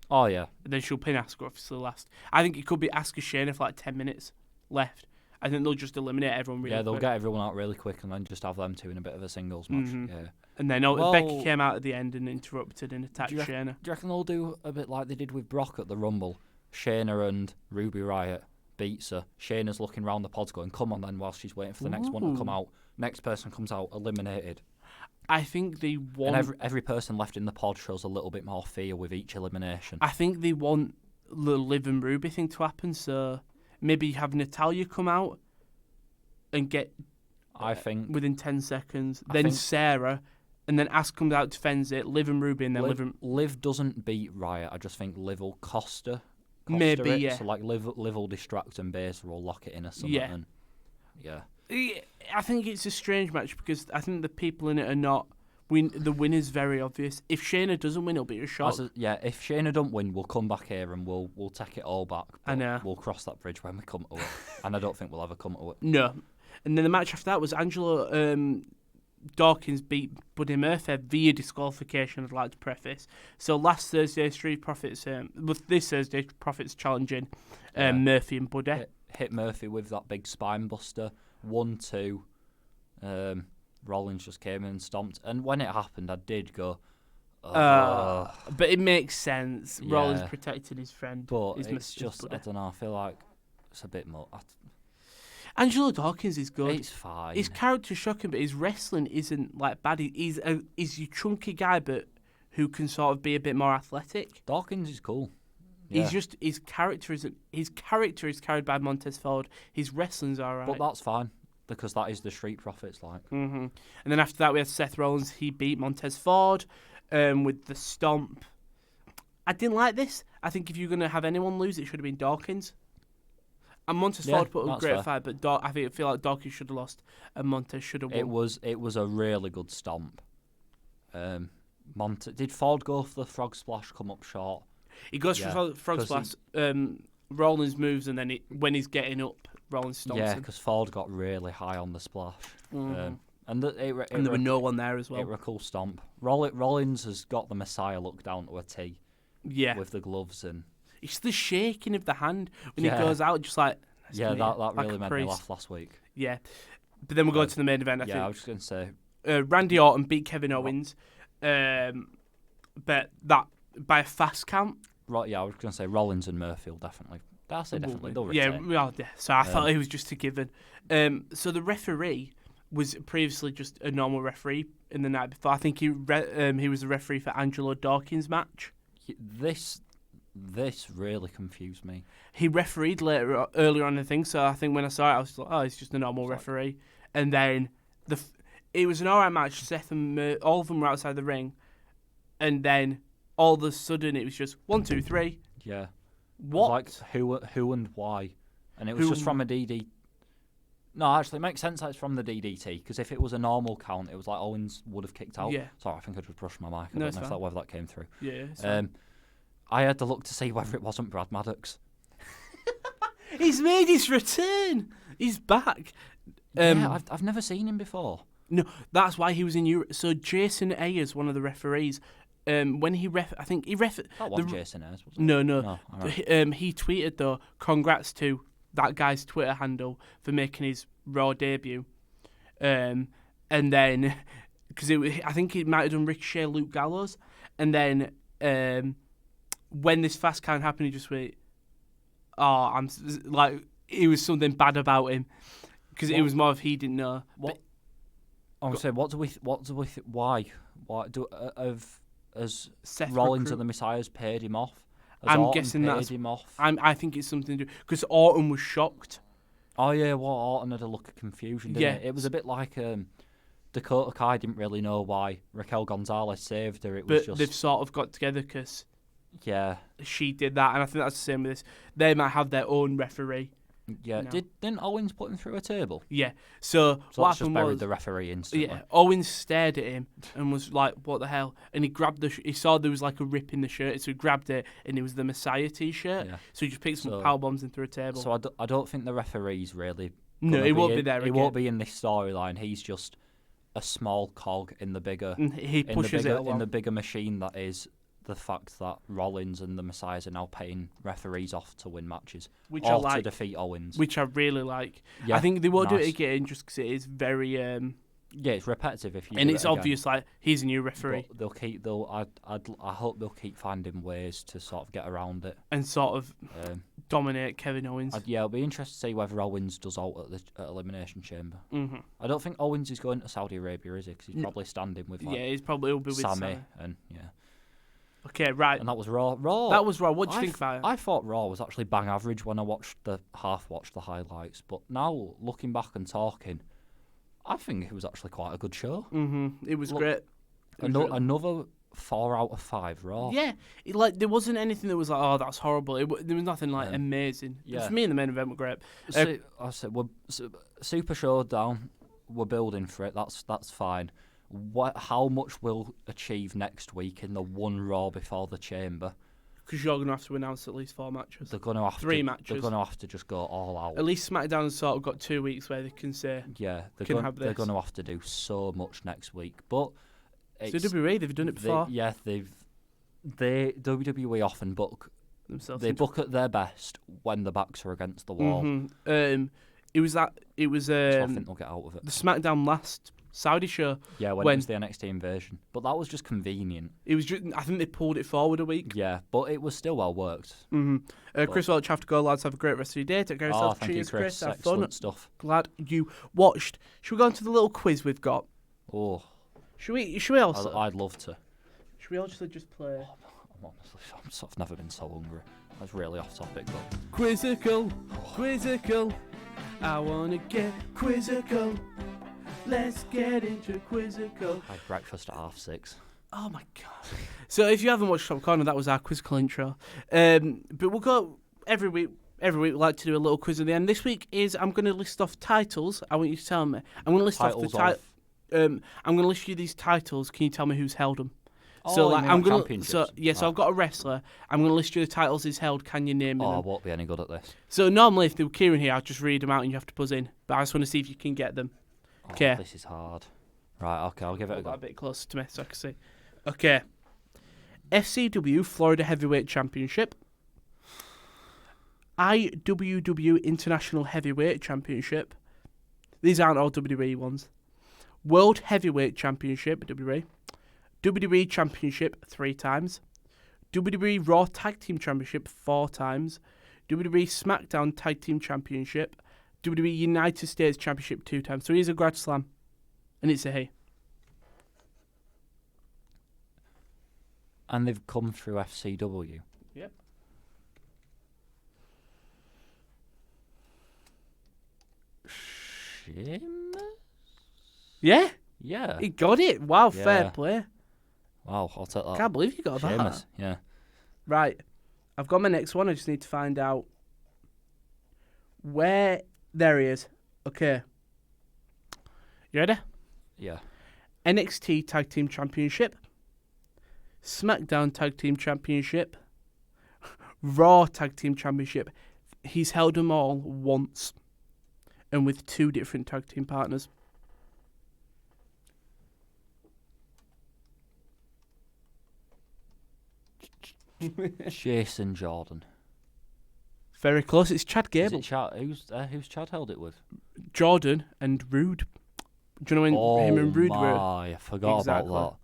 Oh, yeah. And then she'll pin Asuka, obviously, last. I think it could be Asuka Shayna for like 10 minutes left. I think they'll just eliminate everyone really quick. Yeah, they'll get everyone out really quick and then just have them two in a bit of a singles match. Yeah. And then Becky came out at the end and interrupted and attacked Shayna. Do you reckon they'll do a bit like they did with Brock at the Rumble? Shayna and Ruby Riott beats her. Shayna's looking round the pods going, come on then, while she's waiting for the next one to come out. Next person comes out, eliminated. I think they want... And every person left in the pod shows a little bit more fear with each elimination. I think they want the Liv and Ruby thing to happen, so maybe have Natalya come out and get... I think... within 10 seconds. Then Sarah, and then Asuka comes out, defends it, Liv and Ruby, and then Liv doesn't beat Riot. I just think Liv will cost her. Maybe, her it. yeah. So, like, Liv will distract and Baszler will lock it in or something. Yeah. And, yeah. I think it's a strange match because I think the people in it are not... the winner's very obvious. If Shayna doesn't win, it'll be a shock. If Shayna don't win, we'll come back here and we'll take it all back. I know. We'll cross that bridge when we come to it. And I don't think we'll ever come to it. No. And then the match after that was Angela Dawkins beat Buddy Murphy via disqualification, I'd like to preface. So last Thursday, Street Profits, this Thursday, Profits challenging Murphy and Buddy. Hit Murphy with that big spine buster. 1-2. Rollins just came in and stomped. And when it happened, I did go... but it makes sense. Yeah. Rollins protecting his friend. But it's just, I don't know, I feel like it's a bit more... Angelo Dawkins is good. It's fine. His character's shocking, but his wrestling isn't like bad. He's your chunky guy, but who can sort of be a bit more athletic. Dawkins is cool. Yeah. He's just his character is carried by Montez Ford. His wrestling's alright. But that's fine because that is the Street Profits like. And then after that we had Seth Rollins. He beat Montez Ford with the stomp. I didn't like this. I think if you're gonna have anyone lose, it should have been Dawkins. And Montez Ford put up a great fight, but I feel like Dawkins should have lost, and Montez should have won. It was a really good stomp. Did Ford go for the frog splash? Come up short. He goes for the frog splash. Rollins moves, and then when he's getting up, Rollins stomps him. Yeah, because Ford got really high on the splash. And there were no one there as well. It was a cool stomp. Rollins has got the Messiah look down to a T. Yeah. With the gloves and... It's the shaking of the hand when he goes out, just like... Yeah, that really made me laugh last week. Yeah. But then we'll go to the main event, I think. Yeah, I was just going to say... Randy Orton beat Kevin Owens. But that by a fast count. Right, yeah, I was going to say Rollins and Murphy will definitely... They'll retain. Yeah, so I thought it was just a given. So the referee was previously just a normal referee in the night before. I think he was the referee for Angelo Dawkins' match. This really confused me. He refereed earlier on, I think. So I think when I saw it, I was like, "Oh, he's just a normal referee." And then it was an alright match. Seth and all of them were outside the ring, and then all of a sudden it was just 1, 2, 3. Yeah. What? Like who and why? And it was just from a DD. No, actually, it makes sense that it's from the DDT because if it was a normal count, it was like Owens would have kicked out. Yeah. Sorry, I think I just brushed my mic. I don't know whether that came through. Yeah. I had to look to see whether it wasn't Brad Maddox. He's made his return. He's back. Yeah, I've never seen him before. No, that's why he was in Europe. So Jason Ayers, one of the referees, when he I think he ref. That wasn't Jason Ayers, was it? No. Right. He tweeted though, congrats to that guy's Twitter handle for making his Raw debut. And then, because I think it might have done Ricochet, Luke Gallows, and then when this fast count happened, he just went, "Oh, I'm like." It was something bad about him because it was more if he didn't know. What? I was saying, what do we? Why? Has Seth Rollins and the Messiahs paid him off? Has I'm Orton guessing paid that's. him off? I think it's something to do because Orton was shocked. Oh yeah, well, Orton had a look of confusion, didn't Yeah. it? It was a bit like Dakota Kai didn't really know why Raquel Gonzalez saved her. It was But just they've sort of got together because yeah, she did that, and I think that's the same with this. They might have their own referee. yeah. No. Didn't Owens put him through a table? Yeah. So So what that's just happened buried was, the referee instantly. yeah, Owens stared at him and was like, "What the hell?" And he grabbed he saw there was like a rip in the shirt, so he grabbed it, and it was the Messiah T-shirt. Yeah. So he just picked some So- power bombs and threw a table. So I don't think the referee's really. No, gonna he won't be in- there He again. won't be in this storyline. He's just a small cog in the bigger And he in the pushes bigger it along. in the bigger machine that is the fact that Rollins and the Messiahs are now paying referees off to win matches which I or to like, defeat Owens. which I really like. Yeah, I think they won't do it nice. again just because it is very, Yeah, it's repetitive if you. and do it's it again. obvious like he's a new referee But they'll keep. I hope they'll keep finding ways to sort of get around it. and sort of Um, dominate Kevin Owens. yeah, it'll be interesting to see whether Owens does out at Elimination Chamber. Mm-hmm. I don't think Owens is going to Saudi Arabia, is he? Because he's No. probably standing with like Yeah, he's probably will be with Sammy Sammy. and yeah. Okay, right. And that was Raw. Raw. That was Raw. What do you think about it? I thought Raw was actually bang average when I watched the highlights. But now looking back and talking, I think it was actually quite a good show. Mm-hmm. It was Look, great. It was really- Another 4 out of 5 Raw. Yeah, like there wasn't anything that was like, oh, that's horrible. There was nothing like Yeah. amazing. Yeah. For me, the main event were great. So, I said we're Super Showdown. We're building for it. That's fine. How much we'll achieve next week in the one Raw before the Chamber? Because you're going to have to announce at least 4 matches. They're going to have 3 to, matches. They're going to have to just go all out. At least SmackDown has sort of got 2 weeks where they can say. Yeah, they're Can going. have They're this. going to have to do so much next week. But So it's, WWE, they've done it before WWE often book. themselves. They book at their best when the backs are against the wall. Mm-hmm. It was So I think they'll get out of it. the SmackDown last Saudi show. Yeah, when it was the NXT invasion. But that was just convenient. It was just, I think they pulled it forward a week. Yeah, but it was still well worked. Mm-hmm. Chris Welch, have to go, lads. Have a great rest of your day. Take care of yourself. Thank you, Cheers, Chris. Have Excellent fun. stuff. Glad you watched. Should we go on to the little quiz we've got? Oh, Should we also? I'd love to. Should we also just play? I'm sort of never been so hungry. That's really off topic, but Quizzical, quizzical. I wanna get quizzical. Let's get into quizzical. I had breakfast at 6:30. Oh my god! So if you haven't watched Top Corner, that was our quizzical intro. But we'll go every week. Every week we like to do a little quiz at the end. This week is I'm going to list off titles. I want you to tell me. I'm going to list off the Titles I'm going to list you these titles. Can you tell me who's held them? Oh, so you like mean I'm like going to championships? so yeah. So Right. I've got a wrestler. I'm going to list you the titles he's held. Can you name Oh, I them? won't be any good at this. So normally if there were Kieran here, I'd just read them out and you have to buzz in. But I just want to see if you can get them. Oh, 'Kay. This is hard. Right, okay, I'll give it a Hold that go. a bit closer to me so I can see. Okay. FCW Florida Heavyweight Championship. IWW International Heavyweight Championship. These aren't all WWE ones. World Heavyweight Championship, WWE. WWE Championship 3 times. WWE Raw Tag Team Championship 4 times. WWE SmackDown Tag Team Championship. WWE United States Championship 2 times. So here's a Grand Slam. And it's a he. And they've come through FCW. Yep. Sheamus? Yeah, Yeah. he got it. Wow, fair Yeah. play. Wow, I'll take that. Can't believe you got that. Sheamus, yeah. Right, I've got my next one. I just need to find out where. There he is. Okay. You ready? Yeah. NXT Tag Team Championship. SmackDown Tag Team Championship. Raw Tag Team Championship. He's held them all once. And with 2 different tag team partners. Jason Jordan. Very close. It's Chad Is Gable. it Chad? Who's Chad held it with? Jordan and Rude. Do you know when him and Rude were? I forgot Exactly. about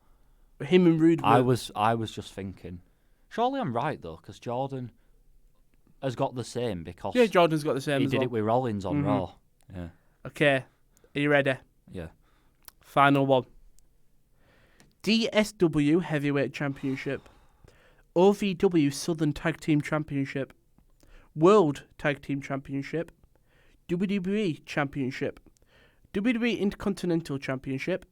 Him and Rude that. were. I was just thinking. Surely I'm right though, because Jordan has got the same because Yeah, Jordan's got the same he as did well. it with Rollins on Mhm. Raw. Yeah. Okay, are you ready? Yeah. Final one. DSW Heavyweight Championship. OVW Southern Tag Team Championship, World Tag Team Championship, WWE Championship, WWE Intercontinental Championship,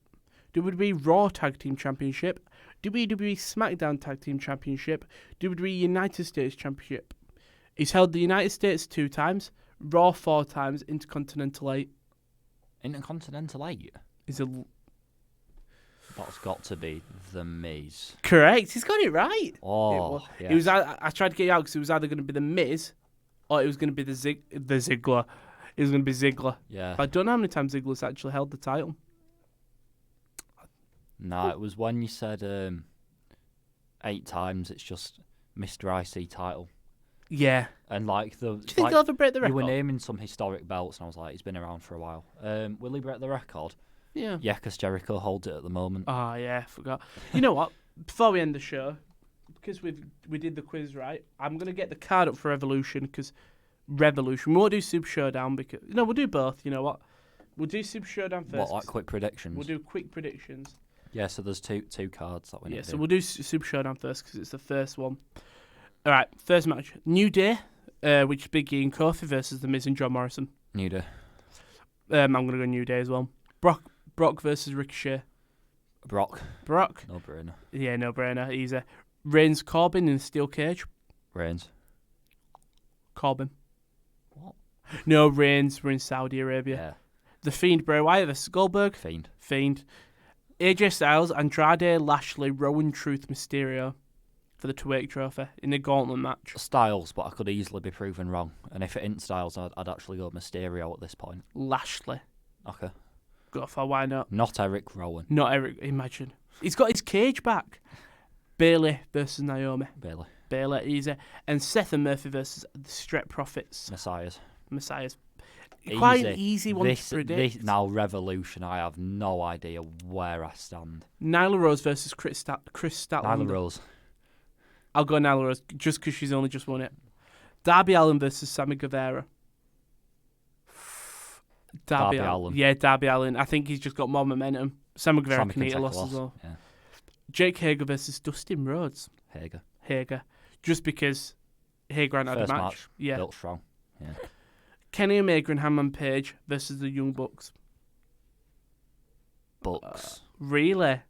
WWE Raw Tag Team Championship, WWE SmackDown Tag Team Championship, WWE United States Championship. He's held the United States 2 times, Raw 4 times, Intercontinental 8. Intercontinental 8? He's a... That's got to be The Miz. Correct. He's got it right. Oh, It was. I tried to get it out because it was either going to be The Miz or it was going to be the Ziggler. It was going to be Ziggler. Yeah. But I don't know how many times Ziggler's actually held the title. Nah, it was when you said 8 times. It's just Mr. IC title. Yeah. And like the. Do you think he'll ever break the record? You were naming some historic belts, and I was like, he's been around for a while. Will he break the record? Yeah. Yeah, because Jericho holds it at the moment. Oh yeah, I forgot. You know what? Before we end the show, because we did the quiz right, I'm gonna get the card up for Revolution because Revolution. We won't do Super Showdown because we'll do both. You know what? We'll do Super Showdown first. What, like quick predictions? We'll do quick predictions. Yeah, so there's two cards that we need to do. So we'll do Super Showdown first because it's the first one. All right, first match. New Day, which is Big E and Kofi versus The Miz and John Morrison. New Day. I'm going to go New Day as well. Brock versus Ricochet. Brock. No brainer. Yeah, no brainer. Easy. Reigns Corbin in a steel cage. Reigns. Corbin. What? No, Reigns. We're in Saudi Arabia. Yeah. The Fiend Bray Wyatt versus Goldberg. Fiend. AJ Styles, Andrade, Lashley, Rowan, Truth, Mysterio for the 2-week trophy in a gauntlet match. Styles, but I could easily be proven wrong. And if it ain't Styles, I'd actually go Mysterio at this point. Lashley. Okay. Go for why not? Not Eric Rowan. Not Eric. Imagine. He's got his cage back. Bayley versus Naomi. Bayley, easy. And Seth and Murphy versus the Street Profits. Messiahs. Quite an easy one to predict. Now, Revolution, I have no idea where I stand. Nyla Rose versus Chris Statlander. Nyla Rose. I'll go Nyla Rose just because she's only just won it. Darby Allin versus Sammy Guevara. Darby Allin. Yeah, Darby Allin. I think he's just got more momentum. Sammy Guevara can eat a loss as well. Yeah. Jake Hager versus Dustin Rhodes. Hager. Just because Hager hadn't had a match. Match, yeah. Built strong. Yeah. Kenny Omega and Hangman Page versus the Young Bucks. Bucks. Really?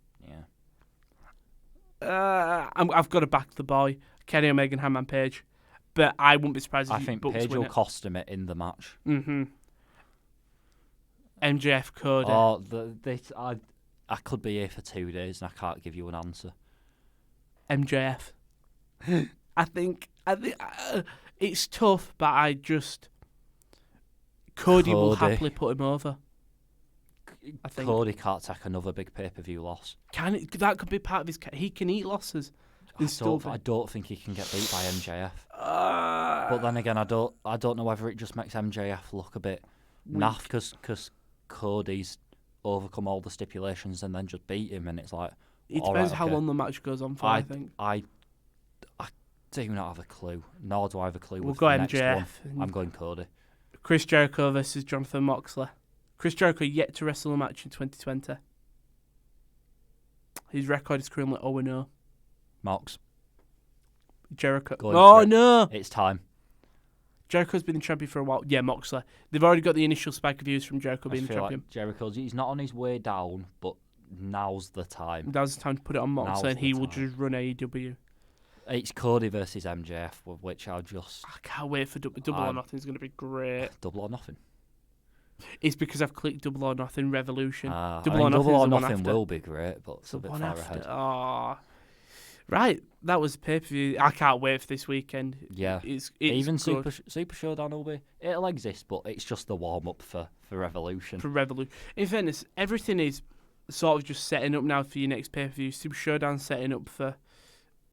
Yeah. I've got to back the boy, Kenny Omega and Hangman Page. But I wouldn't be surprised if I think Bucks Page win will it. cost him it in the match. Mm-hmm. MJF Cody. Oh, I could be here for 2 days and I can't give you an answer. MJF. I think it's tough, but Cody will happily put him over. I think Cody can't take another big pay-per-view loss. That could be part of his. He can eat losses. I don't think he can get beat by MJF. But then again, I don't know whether it just makes MJF look a bit naff because Cody's overcome all the stipulations and then just beat him, and it's like it depends how long the match goes on for. I think I do not have a clue. Nor do I have a clue. We'll go MJF. I'm going Cody. Chris Jericho versus Jonathan Moxley. Chris Jericho yet to wrestle a match in 2020. His record is currently 0-0. Mox. Jericho. Oh no! It's time. Jericho's been the champion for a while. Yeah, Moxley. They've already got the initial spike of views from Jericho being the champion. Like he's not on his way down, but now's the time. Now's the time to put it on Moxley, and he will just run AEW. It's Cody versus MJF, which I can't wait for Double or Nothing. It's going to be great. Double or Nothing? It's because I've clicked Double or Nothing Revolution. Double or Nothing will be great, but it's a bit far ahead. Oh. Right, that was pay-per-view. I can't wait for this weekend. Yeah. It's even good. Super Showdown it'll exist, but it's just the warm-up for Revolution. In fairness, everything is sort of just setting up now for your next pay-per-view. Super Showdown setting up for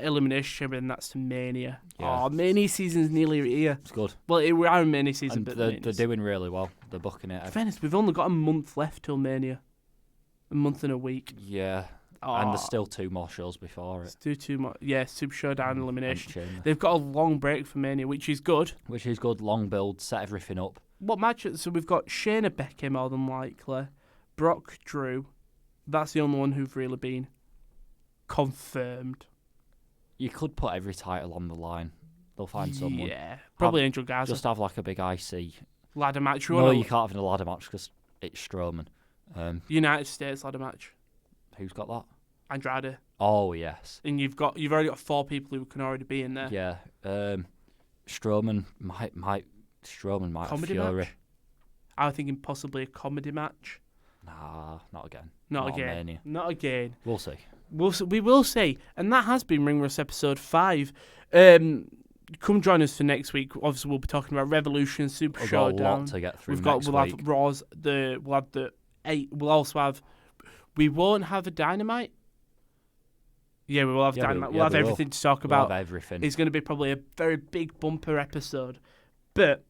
Elimination Chamber, and that's to Mania. Yeah. Oh, Mania season's nearly here. It's good. Well, we are in Mania season, and but they're doing really well. They're booking it. In fairness, we've only got a month left till Mania. A month and a week. Yeah. And there's still 2 more shows before it. Let's do 2 more. Yeah, Super Showdown, Elimination. They've got a long break for Mania, which is good. Long build, set everything up. What matches? So we've got Shayna Becky, more than likely. Brock, Drew. That's the only one who've really been confirmed. You could put every title on the line. They'll find someone. Yeah, probably Angel Garza. Just have like a big IC Ladder match. No, you can't have a ladder match because it's Strowman. United States ladder match. Who's got that? Andrade. Oh yes. And you've already got 4 people who can already be in there. Yeah. Strowman might Comedy have Fury. match? I was thinking possibly a comedy match. Nah, not again. Not again. Mania. Not again. We'll see. We will see. And that has been Ring Rust episode 5. Come join us for next week. Obviously, we'll be talking about Revolution, Super We've Showdown. got a lot to get through We'll week. have Raws. We'll have the 8. We'll also have. We won't have a Dynamite. Yeah, we will have Dynamite. We'll have everything to talk about. We'll have everything. It's going to be probably a very big bumper episode. But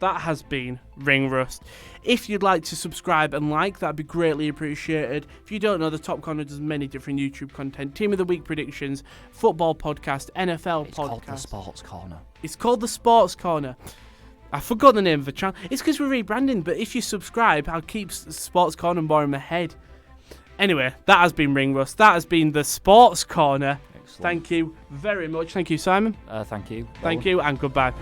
that has been Ring Rust. If you'd like to subscribe and like, that'd be greatly appreciated. If you don't know, the Top Corner does many different YouTube content. Team of the Week predictions, football podcast, NFL podcast. It's called the Sports Corner. It's called the Sports Corner. I forgot the name of the channel. It's because we're rebranding, but if you subscribe, I'll keep Sports Corner more in my head. Anyway, that has been Ring Rust. That has been the Sports Corner. Excellent. Thank you very much. Thank you, Simon. Thank you. Thank you, and goodbye.